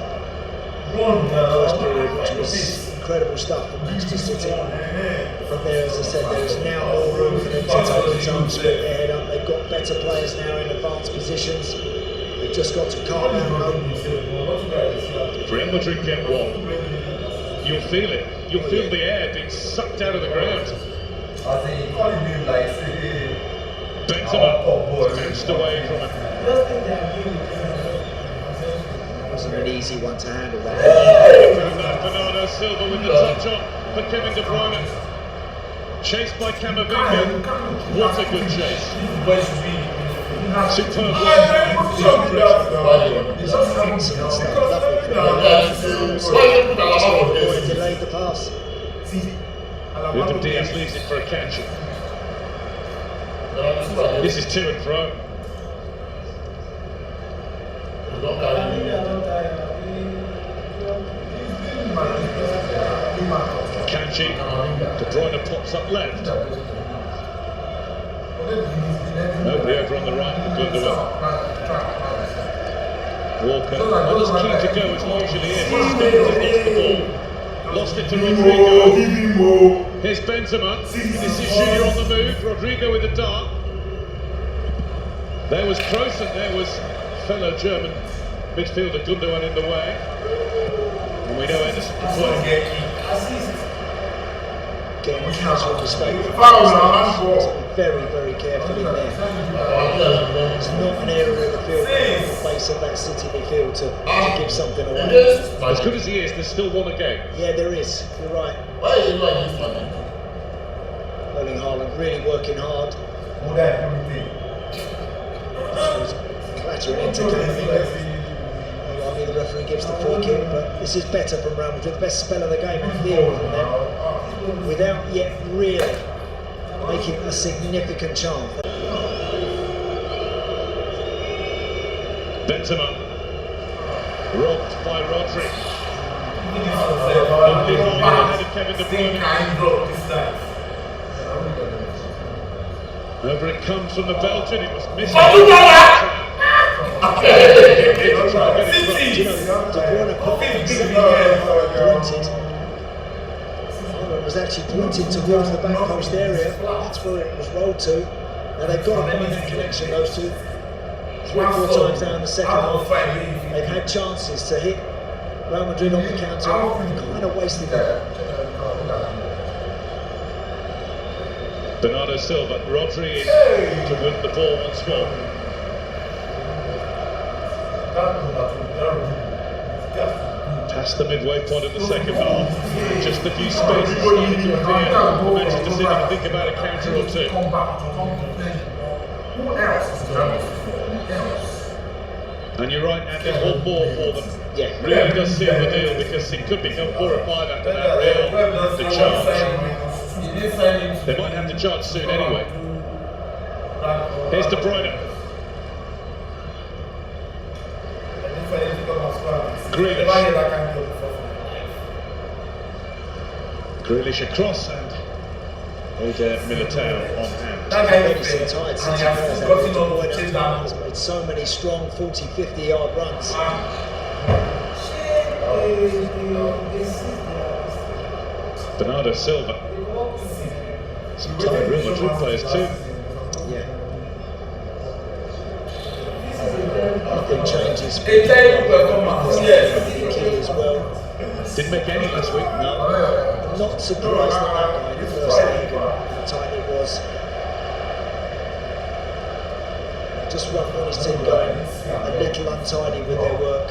First period, which was incredible stuff from Manchester City. From there, as I said, there is now more room for them to take the time, split their head up. They've got better players now in advanced positions. They've just got to calm down. Real Madrid get one. You'll feel it. You'll feel the air being sucked out of the ground. Benzema bounced away from it. It wasn't an easy one to handle that. Bernardo Silva with the touch on for Kevin De Bruyne. Chased by Camavinga. What a good chase. Superb work. Excellent stuff. Lovely. Delayed the pass. Ruben Diaz leaves it for a catch. This is to and fro. Kanji, De Bruyne pops up left. Nobody over on the right for Gundogan. Walker, not as keen to go as he usually is. He stopped and lost the ball. Lost it to Rodrigo. Here's Benzema. This is Junior on the move. Rodrigo with the dart. There was Kroos and there was fellow German midfielder Gundogan in the way. And we know Ederson can play. Again, casual mistake. Very, very careful in there. It's not an area of the field, the base of that City midfield to give something away. As good as he is, there's still one a game. Yeah, there is. You're right. Erling Haaland really working hard. Clattering into Camavinga. The referee gives the free kick, but this is better from Real Madrid. The best spell of the game on field from them, without yet really making a significant chance. Benzema, robbed by Rodri. Ahead of Kevin De Bruyne. Over it comes from the Belgian. It was missed. De Bruyne was actually pointed towards the back post area. That's where it was rolled to. Now they've got to find that connection, those two. 3 or 4 times now in the second half. They've had chances to hit Real Madrid on the counter, kind of wasted them. Bernardo Silva, Rodri in to win the ball once more. Past the midway point of the second half, just a few spaces starting to appear. Manchester City can think about a counter or two. And you're right, and they want more for them. Yeah. Really does seal the deal, because it could become 4 or 5 after that. Real, the charge. They might have the charge soon anyway. Here's De Bruyne. Grealish across, and Militao on hand. Some tired City players out there. De Bruyne has made so many strong 40, 50-yard runs. Bernardo Silva. Some tired Real Madrid players too. Yeah. Nothing changes. Key as well. Didn't make any last week. No. I'm not surprised at that guy in the first leg and how tight it was. Just want his team going a little untidy with their work.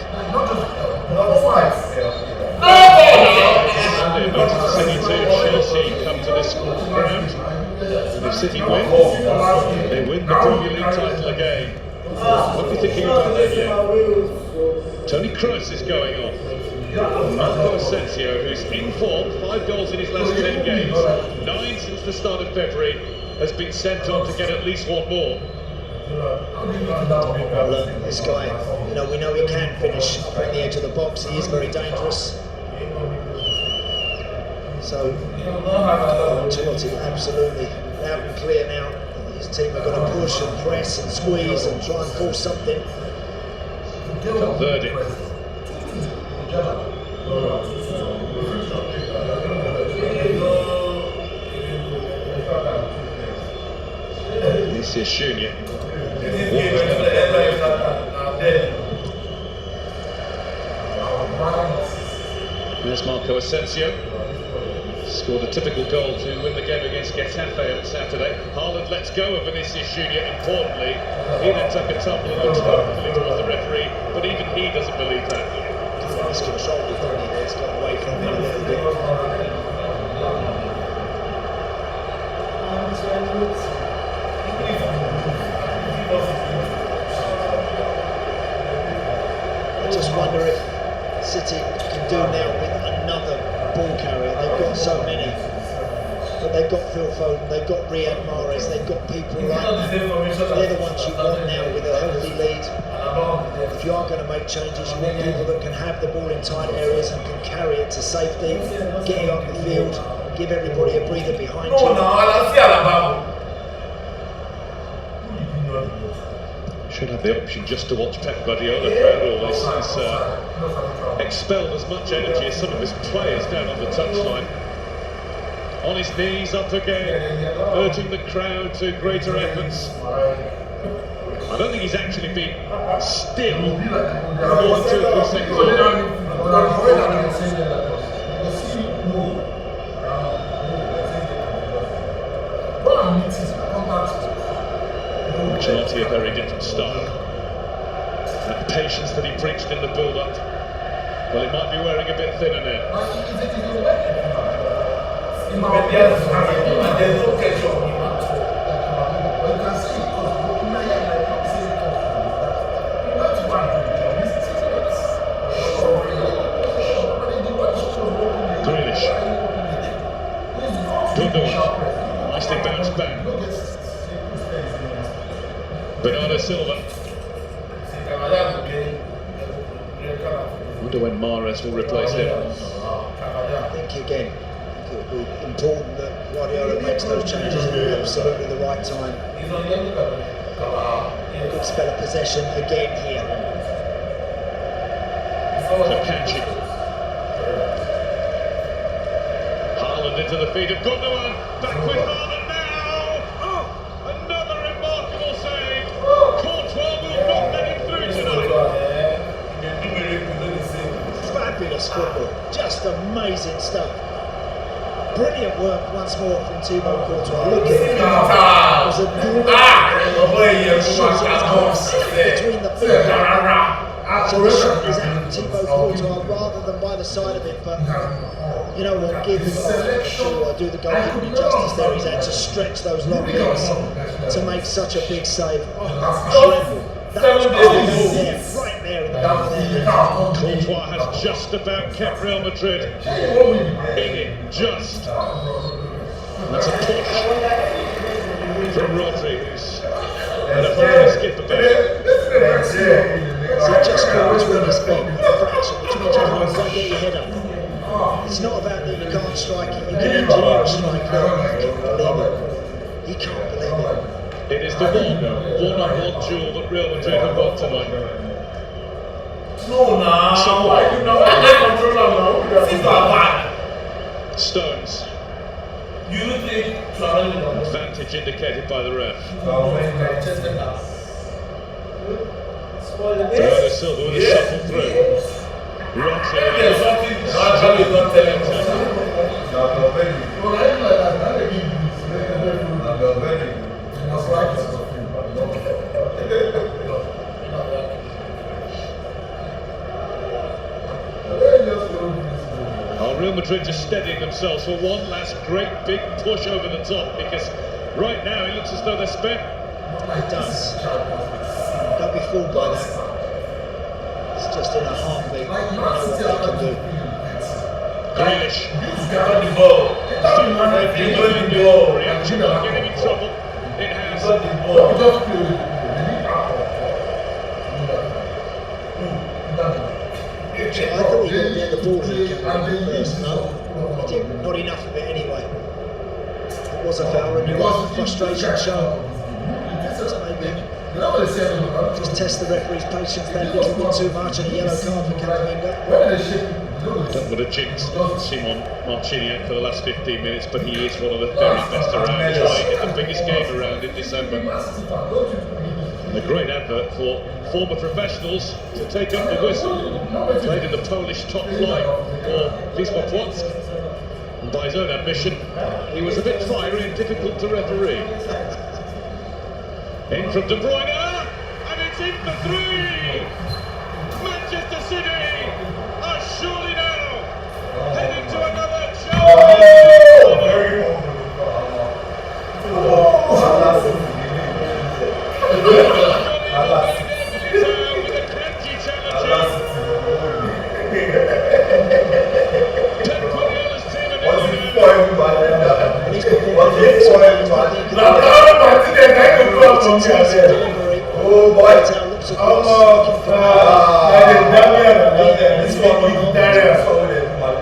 Manchester City 2, Chelsea come to this ground. And if City win, they win the Premier League title again. What are you thinking about that yet? Toni Kroos is going off. Marco Asensio, who's in form, 5 goals in his last 10 games, 9 since the start of February, has been sent on to get at least 1 more. Well, this guy, we know he can finish up on the edge of the box. He is very dangerous. So, Ancelotti absolutely loud and clear now. His team are going to push and press and squeeze and try and force something. Valverde. Vinicius Junior. There's Marco Asensio. Scored a typical goal to win the game against Getafe on Saturday. Haaland lets go of Vinicius Junior, importantly. He then took a tumble and looks hopefully towards the referee, but even he doesn't believe that. He's controlled it, hasn't he? It's got away from him a little bit. I just wonder if City can do now with another ball carrier. They've got so many, but they've got Phil Foden, they've got Riyad Mahrez, they've got people like that. They're the ones you want now with a healthy lead. If you are going to make changes, you want people that can have the ball in tight areas and can carry it to safety, get it up the field, give everybody a breather behind you. Should have the option just to watch Pep Guardiola throughout all this. He's expelled as much energy as some of his players down on the touchline. On his knees, up again, urging the crowd to greater efforts. I don't think he's actually been still more than 2 or 3 seconds all night. Ancelotti, a very different style. That patience that he preached in the build-up, well, he might be wearing a bit thinner now. Grealish. Gundogan. Nicely bounced back. Bernardo Silva. Wonder when Mahrez will replace him. I think again, it will be important that Guardiola makes those changes at absolutely the right time. Good spell of possession again here. for catching. Haaland into the feet of Gundogan. Back with Haaland now. Oh, another remarkable save. Courtois will not let him through tonight. Fabulous football, just amazing stuff. Brilliant work once more from Thibaut Courtois. Look at it. It was a brilliant shot between the feet. So the shot is at Thibaut Courtois rather than by the side of it, but you know what, do the goalkeeper justice there. He's had to stretch those long legs to make such a big save. Dreadful. That was right there in the back of their head. Courtois has just about kept Real Madrid in it, just. That's a push from Rodri, who's had a very skip about it. So just goes with his feet, fraction, which means you can't get your head up. It's not about that you can't strike it, you can engineer a strike there. You can't believe it. It is the one-on-one duel that Real Madrid have got tonight. No, nah. Why you know? I control now. Stones. You think Advantage indicated by the ref. Bernardo Silva with a shuffle through. Rodri. Real Madrid just steadying themselves for one last great big push over the top, because right now it looks as though they're spent. It does. Don't be fooled by that. It's just in a heartbeat. You know what they can do. Grealish. Reaction will get him in trouble. It has. I thought he got near the ball when he came first. No, he didn't. Not enough of it anyway. It was a foul, and you got frustration shown. So maybe just test the referee's patience there a little bit too much, and a yellow card for Camavinga. Don't want to jinx Simon Marciniak for the last 15 minutes, but he is one of the very best around. He's playing in the biggest game around in December. A great advert for former professionals to take up the whistle. Played in the Polish top flight for Wisła Płock. And by his own admission, he was a bit fiery and difficult to referee. In from De Bruyne, and it's in for three! Manchester City are surely now heading to another challenge!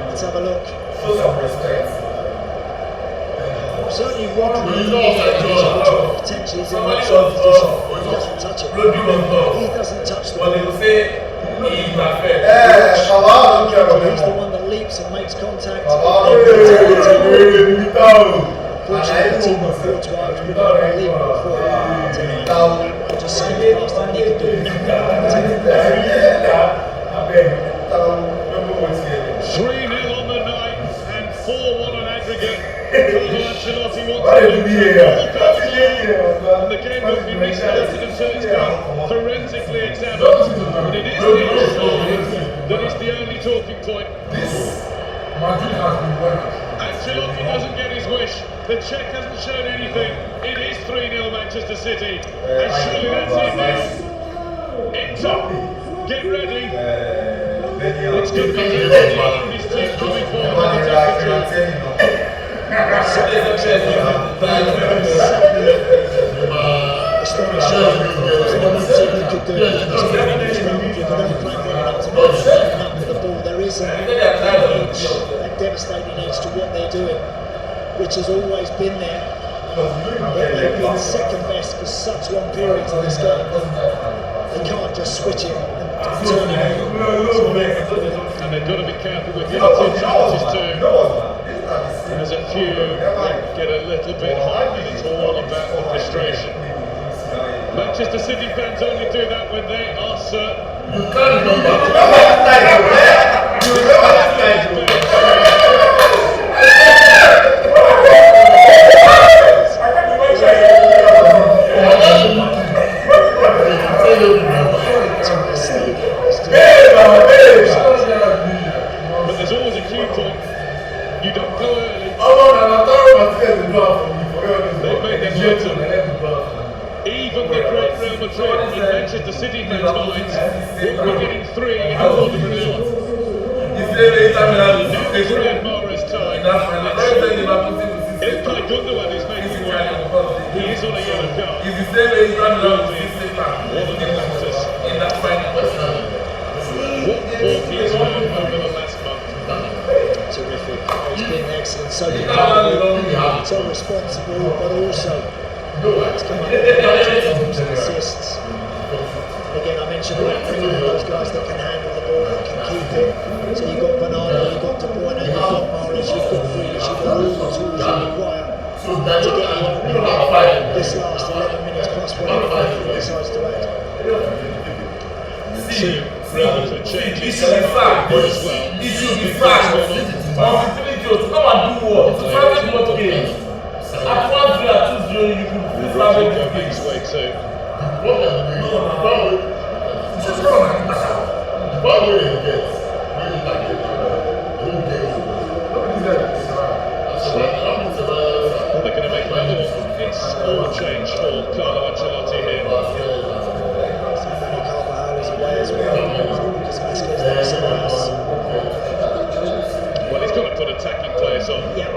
Let's have a look. Certainly Rodri potentially is in that sort of position. He doesn't touch it. He doesn't touch the ball. He's the one that leaps and makes contact. Fortunately, Thibaut Courtois has been unbelievable for tonight. That one just skipped past him and he could do nothing. 3-0 on the night and 4-1 on aggregate. Carlo Ancelotti wants to and the game will be restarted until it's been forensically examined. But it is the that is the only talking point. Ancelotti doesn't get his wish. The Czech hasn't shown anything. It is 3-0 Manchester City. And surely that's it now. Inter, get ready. It's going to be Real and his team coming forward to take control. There is a devastating edge to what they're doing, which has always been there. They've been second best for such long periods in this game. They can't just switch it and turn it on. they've got to be careful with the other two chances too. There's a few that get a little bit hot, and it's all about orchestration. Manchester City fans only do that when they are certain. But there's always a key point. You don't go early. They've made their minds up. Even the great Real Madrid and Manchester City fans' minds will be getting 3 in a quarter of an hour. It's Riyad Mahrez time. Ilkay Gundogan is making way. He is on a yellow card. One of the factors. What form he has learned over the last month. Terrific. He's been excellent, so dependable, so responsible, but also it's come up with some assists. Again, I mentioned about those guys that can handle the ball, that can keep it. So you've got Bernardo, you've got De Bruyne, you've got Mahrez, you've got Grealish, you've got all the tools you require to get you open this last 11 minutes plus whatever he decides to add. Two relevant changes as well. It should be fast. Come and do what? It's a family game. At 1-3 or 2-0, you can start Rodrigo makes way too. They're going to make another one. It's all change for Carlo Ancelotti here. Well, he's got to put attacking players on. Yeah.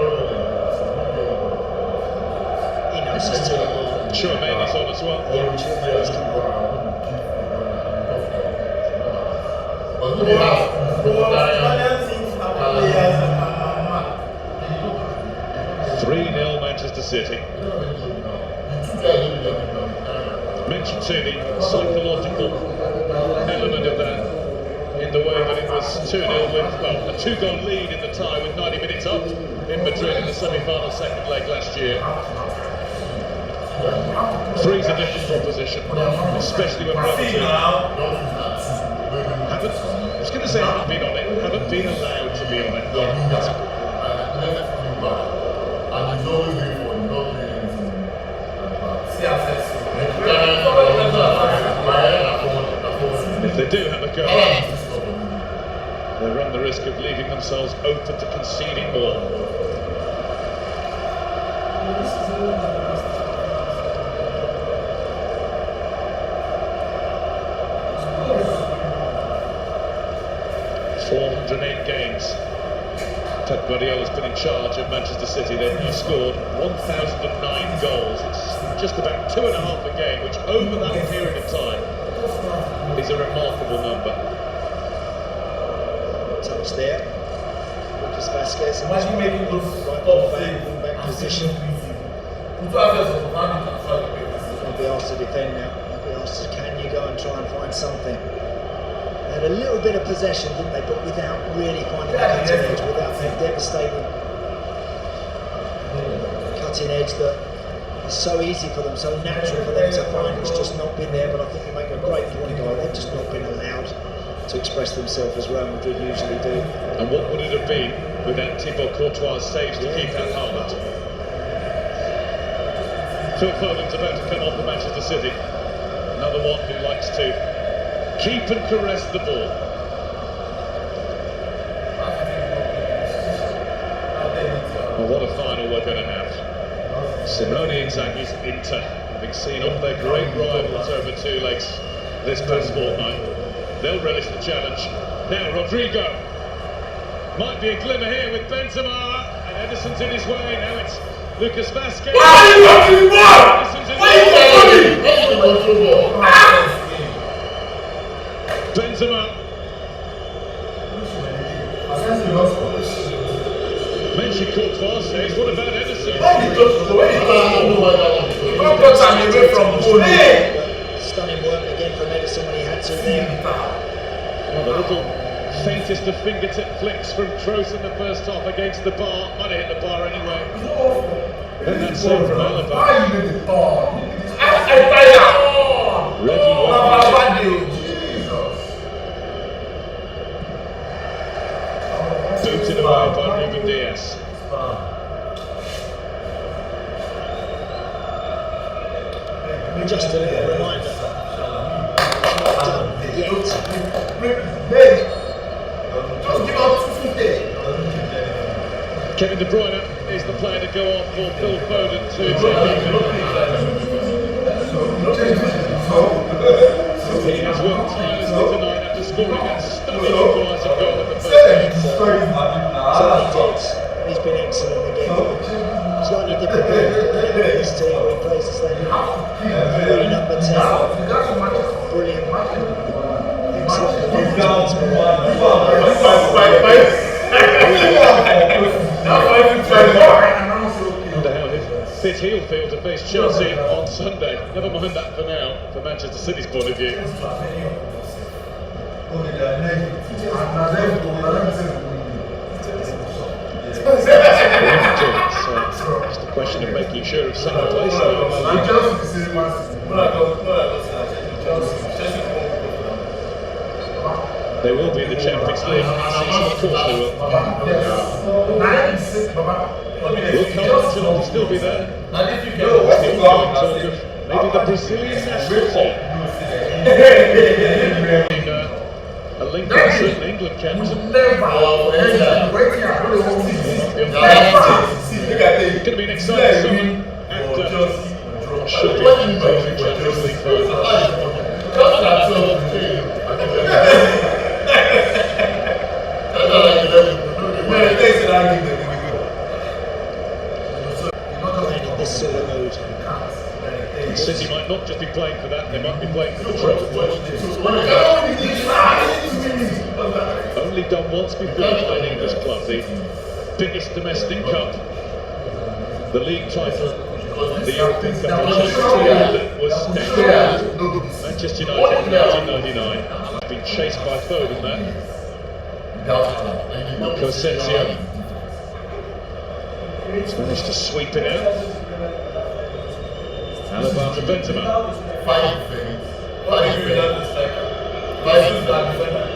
He knows his team well. Chouameni's on as well. Yeah, Chouameni's come on. 3-0 Manchester City. Mentioned to the psychological element of that in the way that it was 2-0 with, well, a 2-goal lead in the tie with 90 minutes up in Madrid in the semi-final second leg last year. 3's a different proposition, especially when Real Madrid haven't, I was going to say haven't been on it, haven't been allowed to be on it. If they do have a go, they run the risk of leaving themselves open to conceding more. Games. Pep Guardiola's been in charge of Manchester City. They've now scored 1,009 goals. It's just about 2.5 a game, which over that period of time is a remarkable number. Touch there. Lucas Vasquez. Imagine maybe those back position. I'll be asked to defend now. I'll be asked, can you go and try and find something? Had a little bit of possession, didn't they? But without really finding the cutting edge, without that devastating cutting edge that is so easy for them, so natural for them to find. It's just not been there. But I think you make a great point, guy. They've just not been allowed to express themselves as Real Madrid usually do. And what would it have been without Thibaut Courtois' saves to keep out Haaland? Phil Foden's about to come off for Manchester City. Another one who likes to keep and caress the ball. Well, what a final we're going to have. Simone Inzaghi's Inter, having seen off their great rivals over 2 legs this past fortnight. They'll relish the challenge. Now Rodrigo. Might be a glimmer here with Benzema. And Ederson's in his way. Now it's Lucas Vasquez. Ederson's in Benzema. Mentioned Courtois says, what about Ederson? Stunning work again from Ederson when he had to there. Well, the little Faintest of fingertip flicks from Kroos in the first half against the bar. Might have hit the bar anyway. And that's it from Alaba. Reggie booted away by Ruben Diaz. Just a little reminder. Not done yet. Kevin De Bruyne is the player to go on for Phil Foden to take over. He has worked tirelessly tonight after scoring that stunning equalising goal at the first half. So he did. He's been excellent again. Slightly different role in this team where he plays the same really number 10. Brilliant. Excellent performance. Wonder how fit he'll feel to face Chelsea on Sunday. Never mind that for now, from Manchester City's point of view. It's a question of making sure of second place. They will be in the Champions League next season, of course they will. Will Carlton will still be there? Still talk of maybe the Brazilian national team. A link to a certain England captain. It's going to be an exciting summer and should be a Champions League final. This sort of mood. City might not just be playing for that, they might be playing for the trophy. Only done once before by an English club, the biggest domestic cup, the league title, the European Cup of Champions that was Manchester United in 1999. Been chased by Foden there. Marco Asensio has managed to sweep it out. Alaba to Benzema.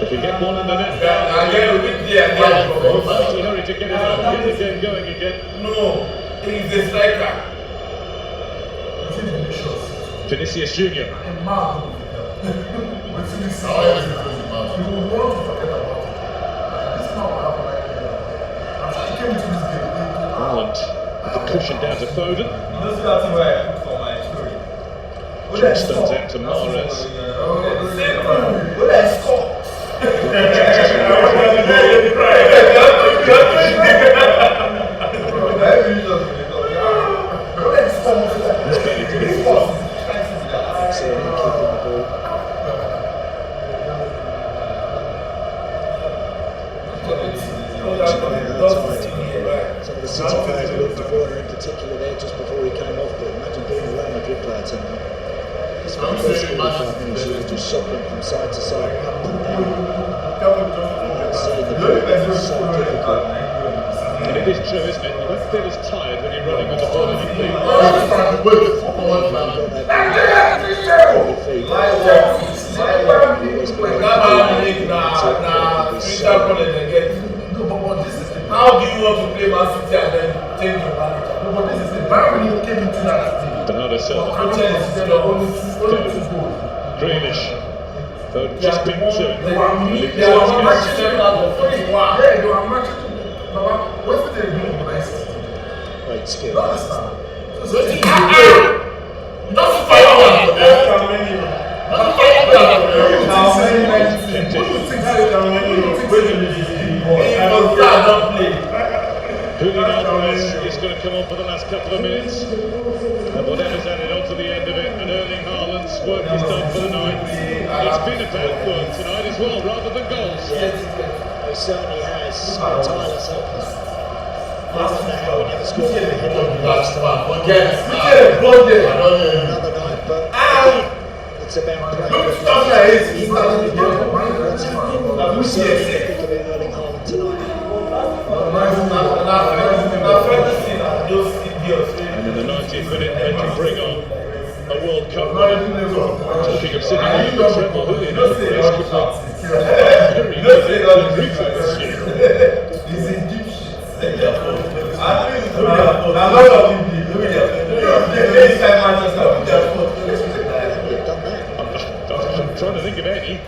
If you get one in the net, mighty hurry to get it out, get the game going again. No, he's the striker. Vinicius Junior. Haaland with the cushion down to Foden. John Stones out to Mahrez. He's barely put it on. Excellent in keeping the ball. Some of the City players looked to Bruyne in particular there just before he came off, but imagine being a Real Madrid player tonight. It's the first 45 minutes you were just shopping from side to side, up and down. Seeing the ball is so difficult. And it is true, isn't it? You don't feel as tired when you're running with the ball on your feet. How do you want to play Man City and then change your manager? No, but this is the Bayern when you came into that team. Bernardo Silva. Grealish. Foden just picked two. They were matching 7 out of 41. Yeah, they were matching. What's the thing doing for nice? Great skill. Doesn't fire one. Julian Alvarez is going to come on for the last couple of minutes. And whatever's added on to the end of it, and Erling Haaland's work is done for the night. It's been about work tonight as well, rather than goals. Yeah, he certainly has. Tireless effort. I don't know how he never scored a header last time. Another night, but it's about playing. What's happening? considering that the treble Julian Alvarez could be very good at this year. He's in deep shit. I think it's a lot of him deep. Look at I'm trying to think of any.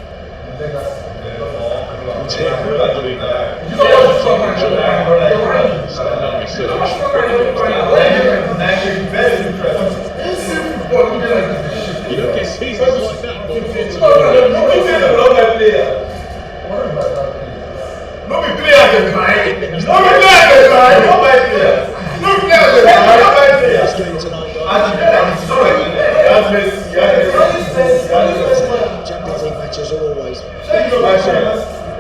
You don't get seasons like that. No be player dey try. No be player dey try. No buy player. No player dey try. No buy player. This game tonight, guys. Champions League matches are always.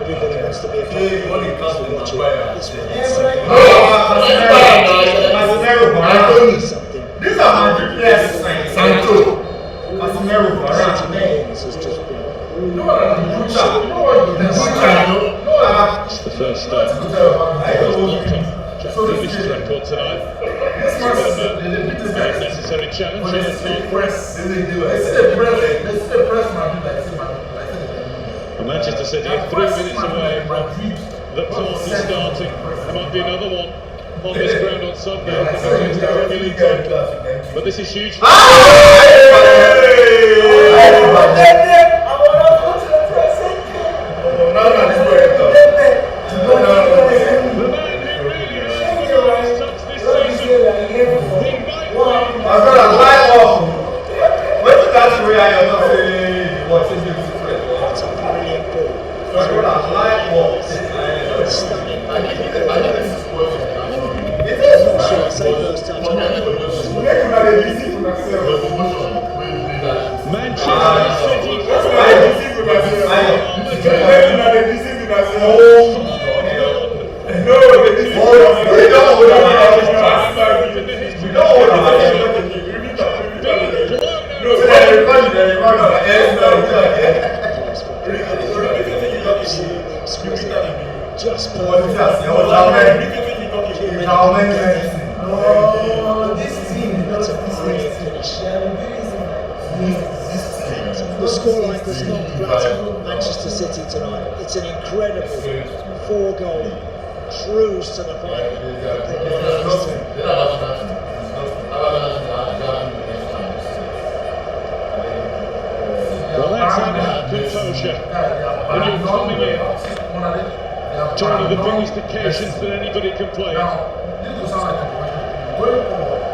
Everybody wants to be a fan. Everybody wants to watch it. This one is something. These are my players. Sancho. Casemiro. Has just been. It's the first Grealish's record tonight. It's a bit of a necessary challenge. Manchester City are 3 minutes away from the tournament starting. There might be another one on this ground on Sunday against the Premier League title. But this is huge. Just the scoreline does not flatter Manchester City tonight. It's an incredible 4-goal cruise to the final. Well, that's how composure when you're coming in to one of the biggest occasions that anybody can play.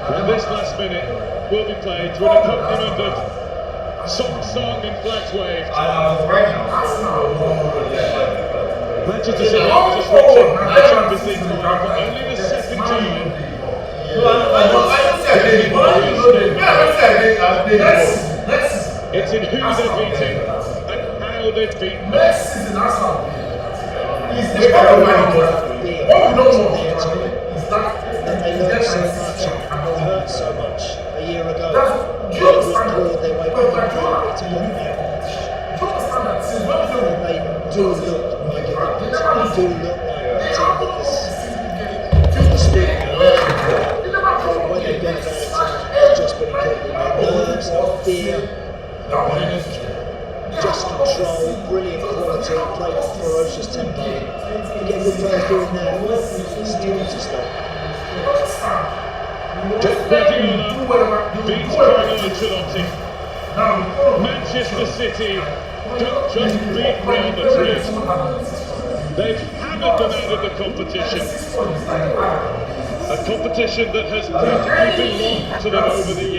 And this last minute will be played to an accompaniment of song and flags waved. Manchester City just reached the Champions League final for only the second time. It's in who they're beating and how they've beaten them. They learned so much and hurt so much a year ago. They withdrew their way back to put them out. They do look like a good team. They do look like a team with the spirit. When they get there, it's just been incredible. Nerves, fear, panic, just control, brilliant quality, played at ferocious tempo. You get good players doing that, still to stop. Guardiola beats Carlo Ancelotti. Manchester City don't just beat Real Madrid. They've hammered them out of the competition. A competition that has practically belonged to them over the years.